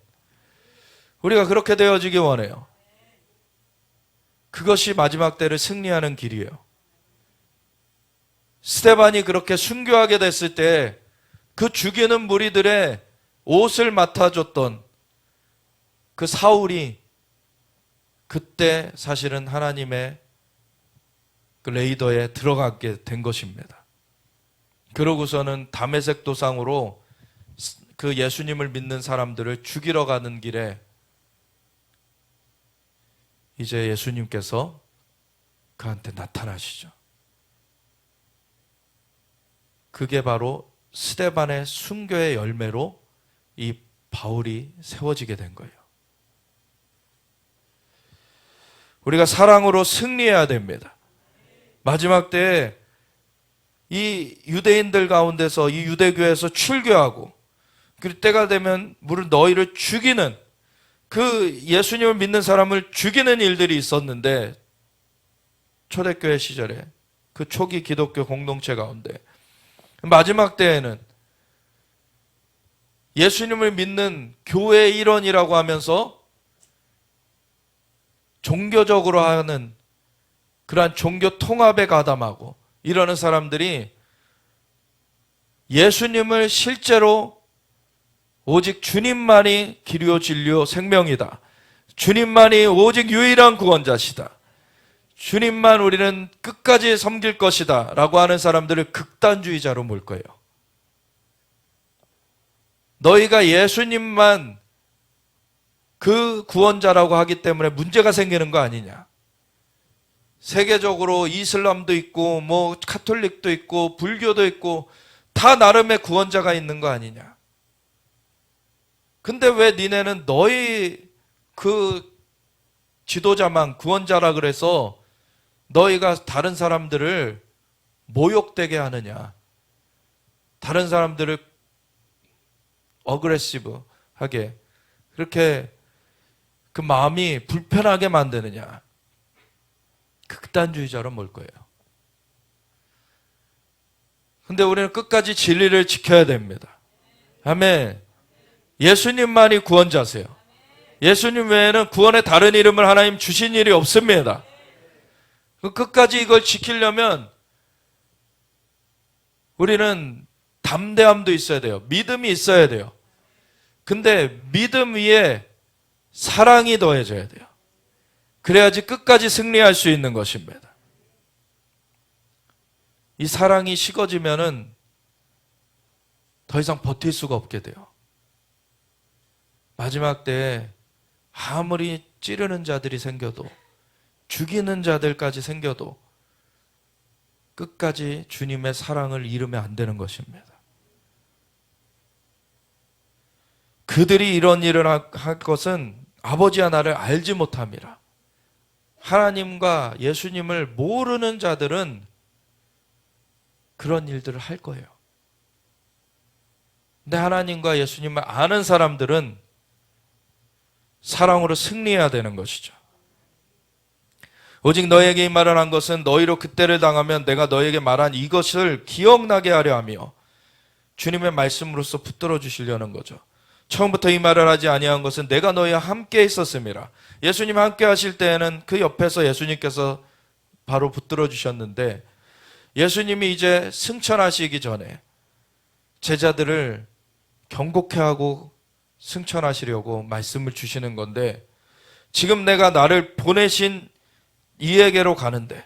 우리가 그렇게 되어지기 원해요. 그것이 마지막 때를 승리하는 길이에요. 스데반이 그렇게 순교하게 됐을 때 그 죽이는 무리들의 옷을 맡아줬던 그 사울이 그때 사실은 하나님의 그 레이더에 들어가게 된 것입니다. 그러고서는 다메섹 도상으로 그 예수님을 믿는 사람들을 죽이러 가는 길에 이제 예수님께서 그한테 나타나시죠. 그게 바로 스데반의 순교의 열매로 이 바울이 세워지게 된 거예요. 우리가 사랑으로 승리해야 됩니다. 마지막 때에 이 유대인들 가운데서 이 유대교에서 출교하고 그 때가 되면 물론 너희를 죽이는 그 예수님을 믿는 사람을 죽이는 일들이 있었는데 초대교회 시절에 그 초기 기독교 공동체 가운데 마지막 때에는 예수님을 믿는 교회의 일원이라고 하면서 종교적으로 하는 그러한 종교 통합에 가담하고 이러는 사람들이 예수님을 실제로 오직 주님만이 길이요 진리요 생명이다. 주님만이 오직 유일한 구원자시다. 주님만 우리는 끝까지 섬길 것이다 라고 하는 사람들을 극단주의자로 몰 거예요. 너희가 예수님만 그 구원자라고 하기 때문에 문제가 생기는 거 아니냐. 세계적으로 이슬람도 있고 뭐 카톨릭도 있고 불교도 있고 다 나름의 구원자가 있는 거 아니냐. 근데 왜 니네는 너희 그 지도자만 구원자라 그래서 너희가 다른 사람들을 모욕되게 하느냐. 다른 사람들을 어그레시브하게 그렇게 그 마음이 불편하게 만드느냐. 극단주의자로 몰 거예요. 근데 우리는 끝까지 진리를 지켜야 됩니다. 아멘. 예수님만이 구원자세요. 예수님 외에는 구원의 다른 이름을 하나님 주신 일이 없습니다. 끝까지 이걸 지키려면 우리는 담대함도 있어야 돼요. 믿음이 있어야 돼요. 근데 믿음 위에 사랑이 더해져야 돼요. 그래야지 끝까지 승리할 수 있는 것입니다. 이 사랑이 식어지면은 더 이상 버틸 수가 없게 돼요. 마지막 때에 아무리 찌르는 자들이 생겨도 죽이는 자들까지 생겨도 끝까지 주님의 사랑을 잃으면 안 되는 것입니다. 그들이 이런 일을 할 것은 아버지와 나를 알지 못함이라. 하나님과 예수님을 모르는 자들은 그런 일들을 할 거예요. 근데 하나님과 예수님을 아는 사람들은 사랑으로 승리해야 되는 것이죠. 오직 너에게 이 말을 한 것은 너희로 그때를 당하면 내가 너에게 말한 이것을 기억나게 하려 하며 주님의 말씀으로서 붙들어 주시려는 거죠. 처음부터 이 말을 하지 아니한 것은 내가 너희와 함께 있었음이라. 예수님 함께 하실 때에는 그 옆에서 예수님께서 바로 붙들어 주셨는데 예수님이 이제 승천하시기 전에 제자들을 경고케 하고 승천하시려고 말씀을 주시는 건데 지금 내가 나를 보내신 이에게로 가는데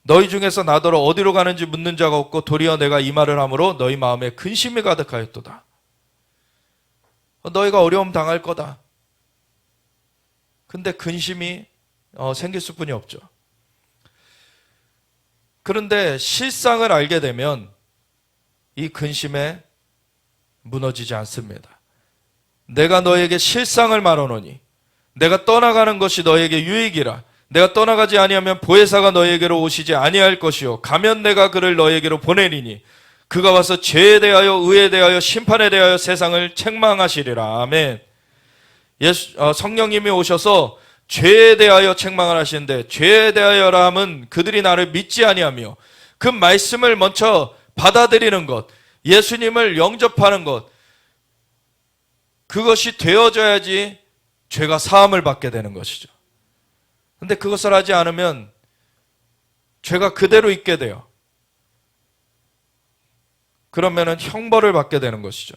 너희 중에서 나더러 어디로 가는지 묻는 자가 없고 도리어 내가 이 말을 함으로 너희 마음에 근심이 가득하였도다. 너희가 어려움 당할 거다. 근데 근심이 생길 수뿐이 없죠. 그런데 실상을 알게 되면 이 근심에 무너지지 않습니다. 내가 너에게 실상을 말하노니 내가 떠나가는 것이 너에게 유익이라. 내가 떠나가지 아니하면 보혜사가 너에게로 오시지 아니할 것이요 가면 내가 그를 너에게로 보내리니 그가 와서 죄에 대하여 의에 대하여 심판에 대하여 세상을 책망하시리라. 아멘. 성령님이 오셔서 죄에 대하여 책망을 하시는데 죄에 대하여라 함은 그들이 나를 믿지 아니하며 그 말씀을 먼저 받아들이는 것, 예수님을 영접하는 것, 그것이 되어져야지 죄가 사함을 받게 되는 것이죠. 근데 그것을 하지 않으면 죄가 그대로 있게 돼요. 그러면은 형벌을 받게 되는 것이죠.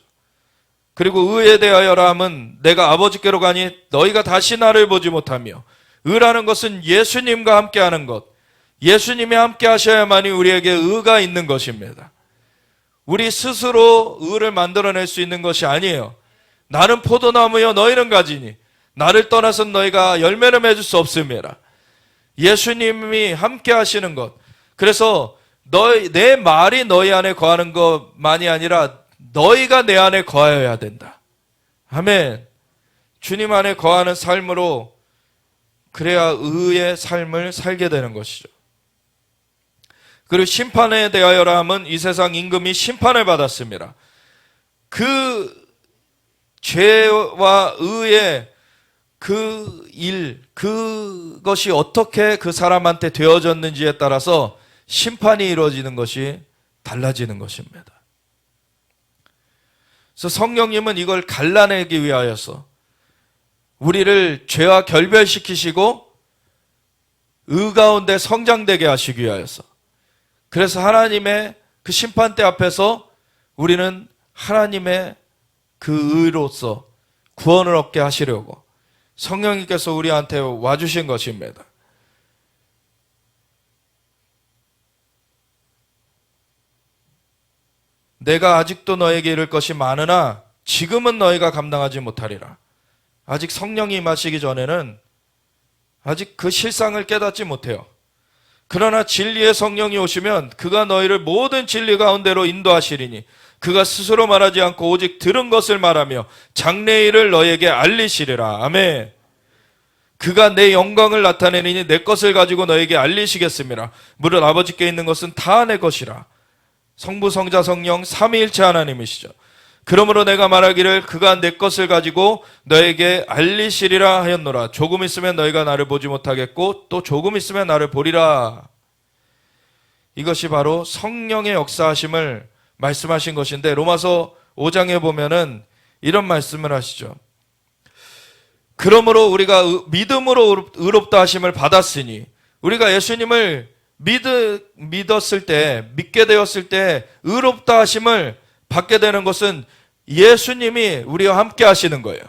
그리고 의에 대하여라 함은 내가 아버지께로 가니 너희가 다시 나를 보지 못하며 의라는 것은 예수님과 함께하는 것, 예수님이 함께 하셔야만이 우리에게 의가 있는 것입니다. 우리 스스로 의를 만들어낼 수 있는 것이 아니에요. 나는 포도나무여 너희는 가지니 나를 떠나선 너희가 열매를 맺을 수 없음이라. 예수님이 함께 하시는 것. 그래서 내 말이 너희 안에 거하는 것만이 아니라 너희가 내 안에 거하여야 된다. 아멘. 주님 안에 거하는 삶으로 그래야 의의 삶을 살게 되는 것이죠. 그리고 심판에 대하여라 함은 이 세상 임금이 심판을 받았습니다. 그 죄와 의의 그 일, 그것이 어떻게 그 사람한테 되어졌는지에 따라서 심판이 이루어지는 것이 달라지는 것입니다. 그래서 성령님은 이걸 갈라내기 위하여서 우리를 죄와 결별시키시고 의 가운데 성장되게 하시기 위하여서, 그래서 하나님의 그 심판대 앞에서 우리는 하나님의 그 의로서 구원을 얻게 하시려고 성령님께서 우리한테 와주신 것입니다. 내가 아직도 너에게 이를 것이 많으나 지금은 너희가 감당하지 못하리라. 아직 성령이 임하시기 전에는 아직 그 실상을 깨닫지 못해요. 그러나 진리의 성령이 오시면 그가 너희를 모든 진리 가운데로 인도하시리니 그가 스스로 말하지 않고 오직 들은 것을 말하며 장래의 일을 너희에게 알리시리라. 아멘. 그가 내 영광을 나타내리니 내 것을 가지고 너에게 알리시겠습니다. 무릇 아버지께 있는 것은 다 내 것이라. 성부, 성자, 성령 삼위일체 하나님이시죠. 그러므로 내가 말하기를 그가 내 것을 가지고 너에게 알리시리라 하였노라. 조금 있으면 너희가 나를 보지 못하겠고 또 조금 있으면 나를 보리라. 이것이 바로 성령의 역사하심을 말씀하신 것인데, 로마서 5장에 보면은 이런 말씀을 하시죠. 그러므로 우리가 믿음으로 의롭다 하심을 받았으니, 우리가 예수님을 믿었을 때, 믿게 되었을 때 의롭다 하심을 받게 되는 것은 예수님이 우리와 함께 하시는 거예요.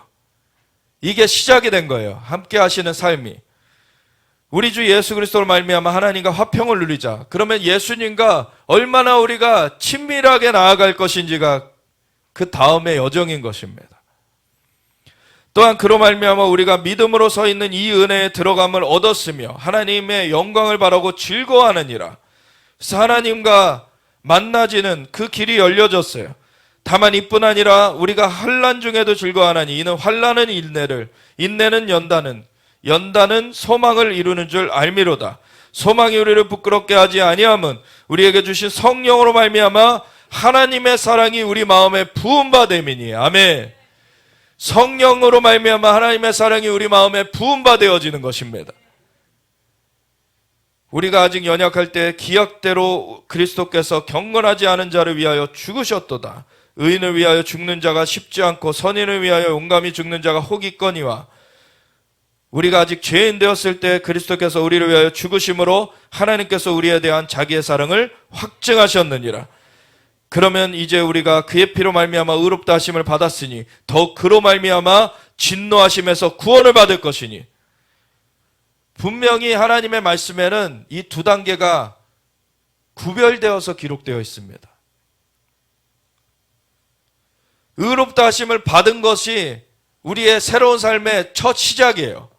이게 시작이 된 거예요. 함께 하시는 삶이. 우리 주 예수 그리스도로 말미암아 하나님과 화평을 누리자. 그러면 예수님과 얼마나 우리가 친밀하게 나아갈 것인지가 그 다음의 여정인 것입니다. 또한 그로 말미암아 우리가 믿음으로 서 있는 이 은혜에 들어감을 얻었으며 하나님의 영광을 바라고 즐거워하느니라. 그래서 하나님과 만나지는 그 길이 열려졌어요. 다만 이뿐 아니라 우리가 환난 중에도 즐거워하나니 이는 환난은 인내를, 인내는 연단은 소망을 이루는 줄 알미로다. 소망이 우리를 부끄럽게 하지 아니함은 우리에게 주신 성령으로 말미암아 하나님의 사랑이 우리 마음에 부음받음이니. 아멘. 성령으로 말미암아 하나님의 사랑이 우리 마음에 부음받아지는 것입니다. 우리가 아직 연약할 때 기약대로 그리스도께서 경건하지 않은 자를 위하여 죽으셨도다. 의인을 위하여 죽는 자가 쉽지 않고 선인을 위하여 용감히 죽는 자가 혹 있거니와. 우리가 아직 죄인 되었을 때 그리스도께서 우리를 위하여 죽으심으로 하나님께서 우리에 대한 자기의 사랑을 확증하셨느니라. 그러면 이제 우리가 그의 피로 말미암아 의롭다 하심을 받았으니 더욱 그로 말미암아 진노하심에서 구원을 받을 것이니. 분명히 하나님의 말씀에는 이 두 단계가 구별되어서 기록되어 있습니다. 의롭다 하심을 받은 것이 우리의 새로운 삶의 첫 시작이에요.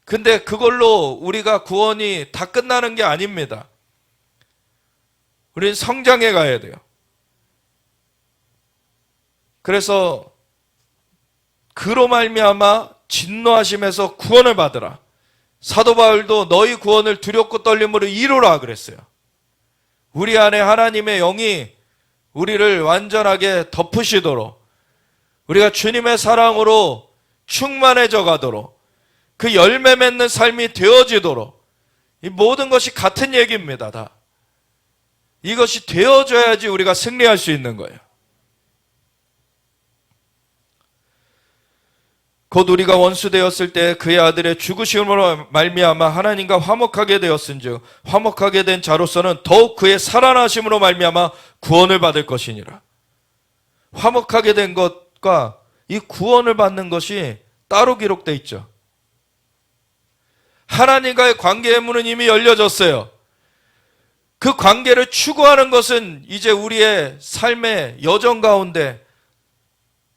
근데 그걸로 우리가 구원이 다 끝나는 게 아닙니다. 우리는 성장해 가야 돼요. 그래서 그로 말미암아 진노하심에서 구원을 받으라. 사도 바울도 너희 구원을 두렵고 떨림으로 이루라 그랬어요. 우리 안에 하나님의 영이 우리를 완전하게 덮으시도록, 우리가 주님의 사랑으로 충만해져 가도록, 그 열매 맺는 삶이 되어지도록, 이 모든 것이 같은 얘기입니다. 다 이것이 되어져야지 우리가 승리할 수 있는 거예요. 곧 우리가 원수 되었을 때 그의 아들의 죽으심으로 말미암아 하나님과 화목하게 되었은즉 화목하게 된 자로서는 더욱 그의 살아나심으로 말미암아 구원을 받을 것이니라. 화목하게 된 것과 이 구원을 받는 것이 따로 기록되어 있죠. 하나님과의 관계의 문은 이미 열려졌어요. 그 관계를 추구하는 것은 이제 우리의 삶의 여정 가운데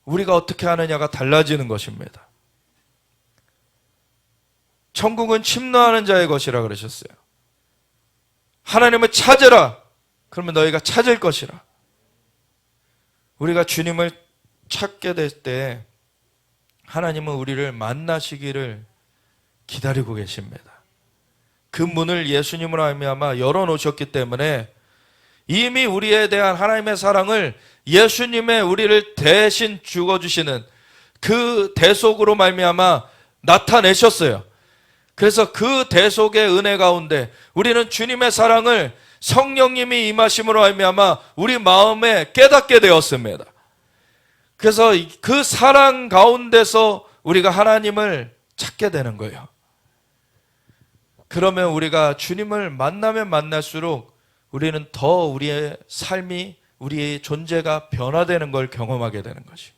우리가 어떻게 하느냐가 달라지는 것입니다. 천국은 침노하는 자의 것이라 그러셨어요. 하나님을 찾으라. 그러면 너희가 찾을 것이라. 우리가 주님을 찾게 될 때 하나님은 우리를 만나시기를 기다리고 계십니다. 그 문을 예수님으로 말미암아 열어놓으셨기 때문에 이미 우리에 대한 하나님의 사랑을 예수님의 우리를 대신 죽어주시는 그 대속으로 말미암아 나타내셨어요. 그래서 그 대속의 은혜 가운데 우리는 주님의 사랑을 성령님이 임하심으로 말미암아 우리 마음에 깨닫게 되었습니다. 그래서 그 사랑 가운데서 우리가 하나님을 찾게 되는 거예요. 그러면 우리가 주님을 만나면 만날수록 우리는 더 우리의 삶이, 우리의 존재가 변화되는 걸 경험하게 되는 것이죠.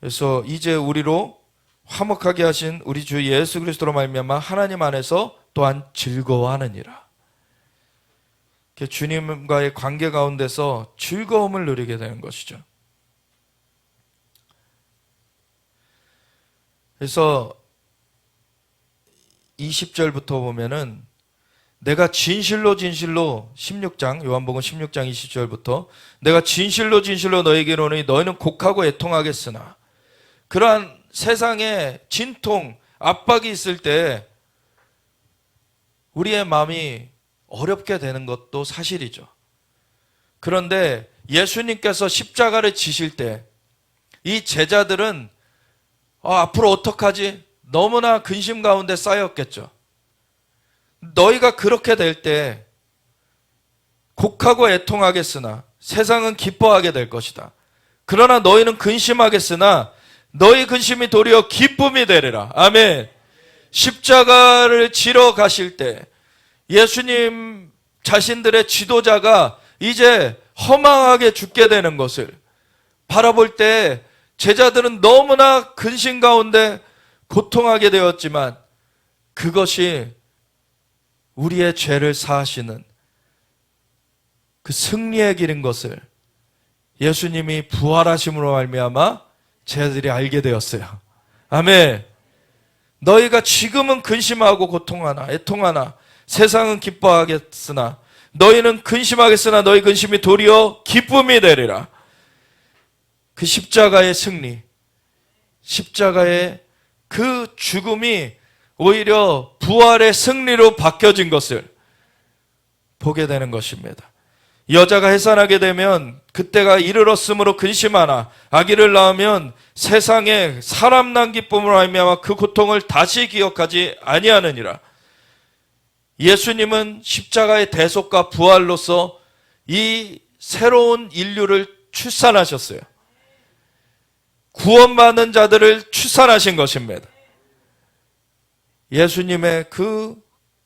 그래서 이제 우리로 화목하게 하신 우리 주 예수 그리스도로 말미암아 하나님 안에서 또한 즐거워하느니라. 주님과의 관계 가운데서 즐거움을 누리게 되는 것이죠. 그래서 20절부터 보면은 내가 진실로 16장 요한복음 16장 20절부터 내가 진실로 너에게 이르노니 너희는 곡하고 애통하겠으나 그러한 세상에 진통, 압박이 있을 때 우리의 마음이 어렵게 되는 것도 사실이죠. 그런데 예수님께서 십자가를 지실 때 이 제자들은 앞으로 어떡하지? 너무나 근심 가운데 쌓였겠죠. 너희가 그렇게 될 때 곡하고 애통하겠으나 세상은 기뻐하게 될 것이다. 그러나 너희는 근심하겠으나 너희 근심이 도리어 기쁨이 되리라. 아멘. 십자가를 지러 가실 때 예수님 자신들의 지도자가 이제 허망하게 죽게 되는 것을 바라볼 때 제자들은 너무나 근심 가운데 고통하게 되었지만 그것이 우리의 죄를 사하시는 그 승리의 길인 것을 예수님이 부활하심으로 말미암아 제자들이 알게 되었어요. 아멘. 너희가 지금은 근심하고 고통하나 애통하나 세상은 기뻐하겠으나 너희는 근심하겠으나 너희 근심이 도리어 기쁨이 되리라. 그 십자가의 승리, 십자가의 그 죽음이 오히려 부활의 승리로 바뀌어진 것을 보게 되는 것입니다. 여자가 해산하게 되면 그때가 이르렀으므로 근심하나 아기를 낳으면 세상에 사람 난 기쁨으로 말미암아 그 고통을 다시 기억하지 아니하느니라. 예수님은 십자가의 대속과 부활로서 이 새로운 인류를 출산하셨어요. 구원받는 자들을 출산하신 것입니다. 예수님의 그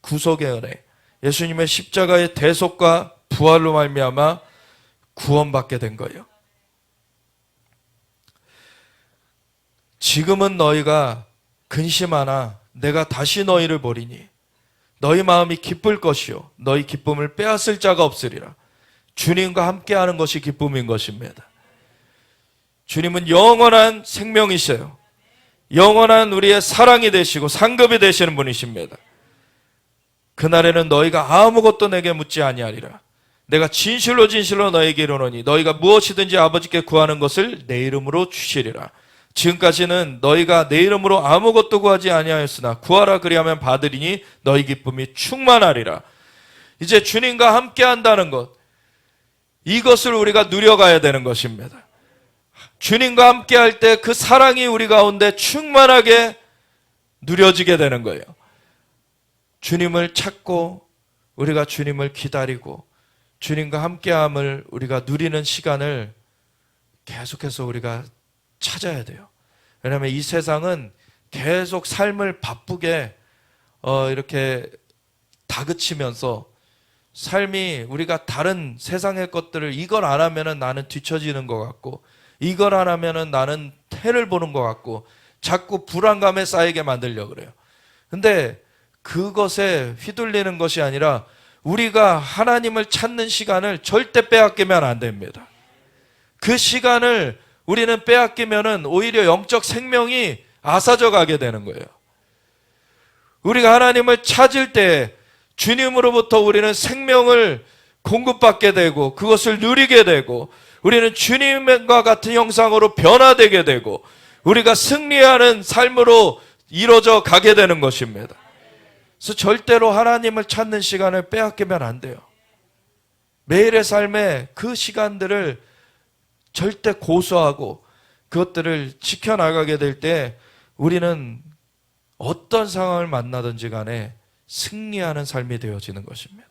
구속의 은혜, 예수님의 십자가의 대속과 부활로 말미암아 구원받게 된 거예요. 지금은 너희가 근심하나 내가 다시 너희를 보리니 너희 마음이 기쁠 것이요 너희 기쁨을 빼앗을 자가 없으리라. 주님과 함께하는 것이 기쁨인 것입니다. 주님은 영원한 생명이세요. 영원한 우리의 사랑이 되시고 상급이 되시는 분이십니다. 그날에는 너희가 아무것도 내게 묻지 아니하리라. 내가 진실로 너에게 이르노니 너희가 무엇이든지 아버지께 구하는 것을 내 이름으로 주시리라. 지금까지는 너희가 내 이름으로 아무것도 구하지 아니하였으나 구하라 그리하면 받으리니 너희 기쁨이 충만하리라. 이제 주님과 함께 한다는 것, 이것을 우리가 누려가야 되는 것입니다. 주님과 함께 할 때 그 사랑이 우리 가운데 충만하게 누려지게 되는 거예요. 주님을 찾고 우리가 주님을 기다리고 주님과 함께함을 우리가 누리는 시간을 계속해서 우리가 찾아야 돼요. 왜냐하면 이 세상은 계속 삶을 바쁘게 이렇게 다그치면서 삶이 우리가 다른 세상의 것들을 이걸 안 하면은 나는 뒤처지는 것 같고 이걸 안 하면은 나는 해를 보는 것 같고 자꾸 불안감에 쌓이게 만들려고 그래요. 근데 그것에 휘둘리는 것이 아니라 우리가 하나님을 찾는 시간을 절대 빼앗기면 안 됩니다. 그 시간을 우리는 빼앗기면은 오히려 영적 생명이 앗아져 가게 되는 거예요. 우리가 하나님을 찾을 때 주님으로부터 우리는 생명을 공급받게 되고 그것을 누리게 되고 우리는 주님과 같은 형상으로 변화되게 되고 우리가 승리하는 삶으로 이루어져 가게 되는 것입니다. 그래서 절대로 하나님을 찾는 시간을 빼앗기면 안 돼요. 매일의 삶에 그 시간들을 절대 고수하고 그것들을 지켜나가게 될 때 우리는 어떤 상황을 만나든지 간에 승리하는 삶이 되어지는 것입니다.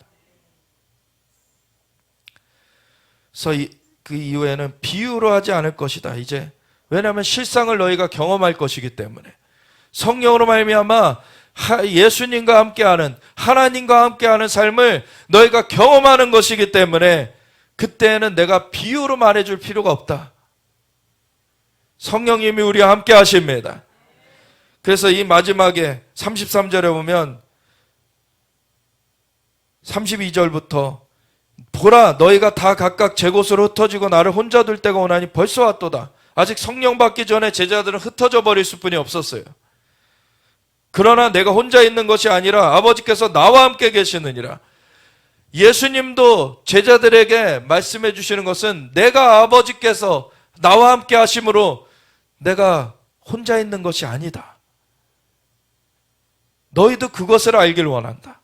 그래서 그 이후에는 비유로 하지 않을 것이다. 이제 왜냐하면 실상을 너희가 경험할 것이기 때문에 성령으로 말미암아 예수님과 함께하는 하나님과 함께하는 삶을 너희가 경험하는 것이기 때문에 그때는 내가 비유로 말해줄 필요가 없다. 성령님이 우리와 함께 하십니다. 그래서 이 마지막에 33절에 보면 32절부터 보라 너희가 다 각각 제 곳으로 흩어지고 나를 혼자 둘 때가 오나니 벌써 왔도다. 아직 성령 받기 전에 제자들은 흩어져 버릴 수뿐이 없었어요. 그러나 내가 혼자 있는 것이 아니라 아버지께서 나와 함께 계시느니라. 예수님도 제자들에게 말씀해 주시는 것은 내가 아버지께서 나와 함께 하심으로 내가 혼자 있는 것이 아니다. 너희도 그것을 알길 원한다.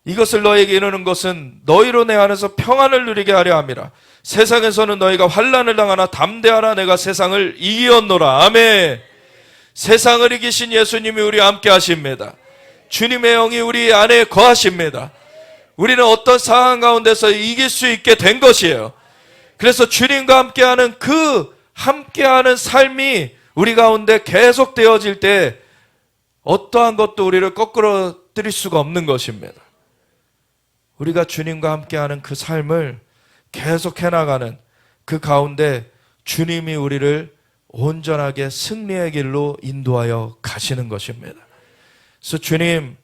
이것을 너에게 이루는 것은 너희로 내 안에서 평안을 누리게 하려 함이라. 세상에서는 너희가 환난을 당하나 담대하라 내가 세상을 이기었노라. 아멘. 세상을 이기신 예수님이 우리와 함께 하십니다. 주님의 영이 우리 안에 거하십니다. 우리는 어떤 상황 가운데서 이길 수 있게 된 것이에요. 그래서 주님과 함께하는 그 함께하는 삶이 우리 가운데 계속 되어질 때 어떠한 것도 우리를 거꾸로 들일 수가 없는 것입니다. 우리가 주님과 함께하는 그 삶을 계속 해나가는 그 가운데 주님이 우리를 온전하게 승리의 길로 인도하여 가시는 것입니다. 그래서 주님,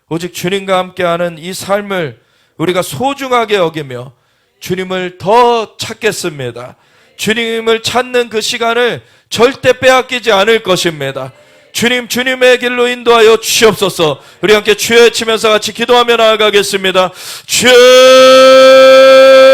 오직 주님과 함께하는 이 삶을 우리가 소중하게 여기며 주님을 더 찾겠습니다. 주님을 찾는 그 시간을 절대 빼앗기지 않을 것입니다. 주님, 주님의 길로 인도하여 주시옵소서. 우리 함께 주여 외치면서 같이 기도하며 나아가겠습니다. 주여!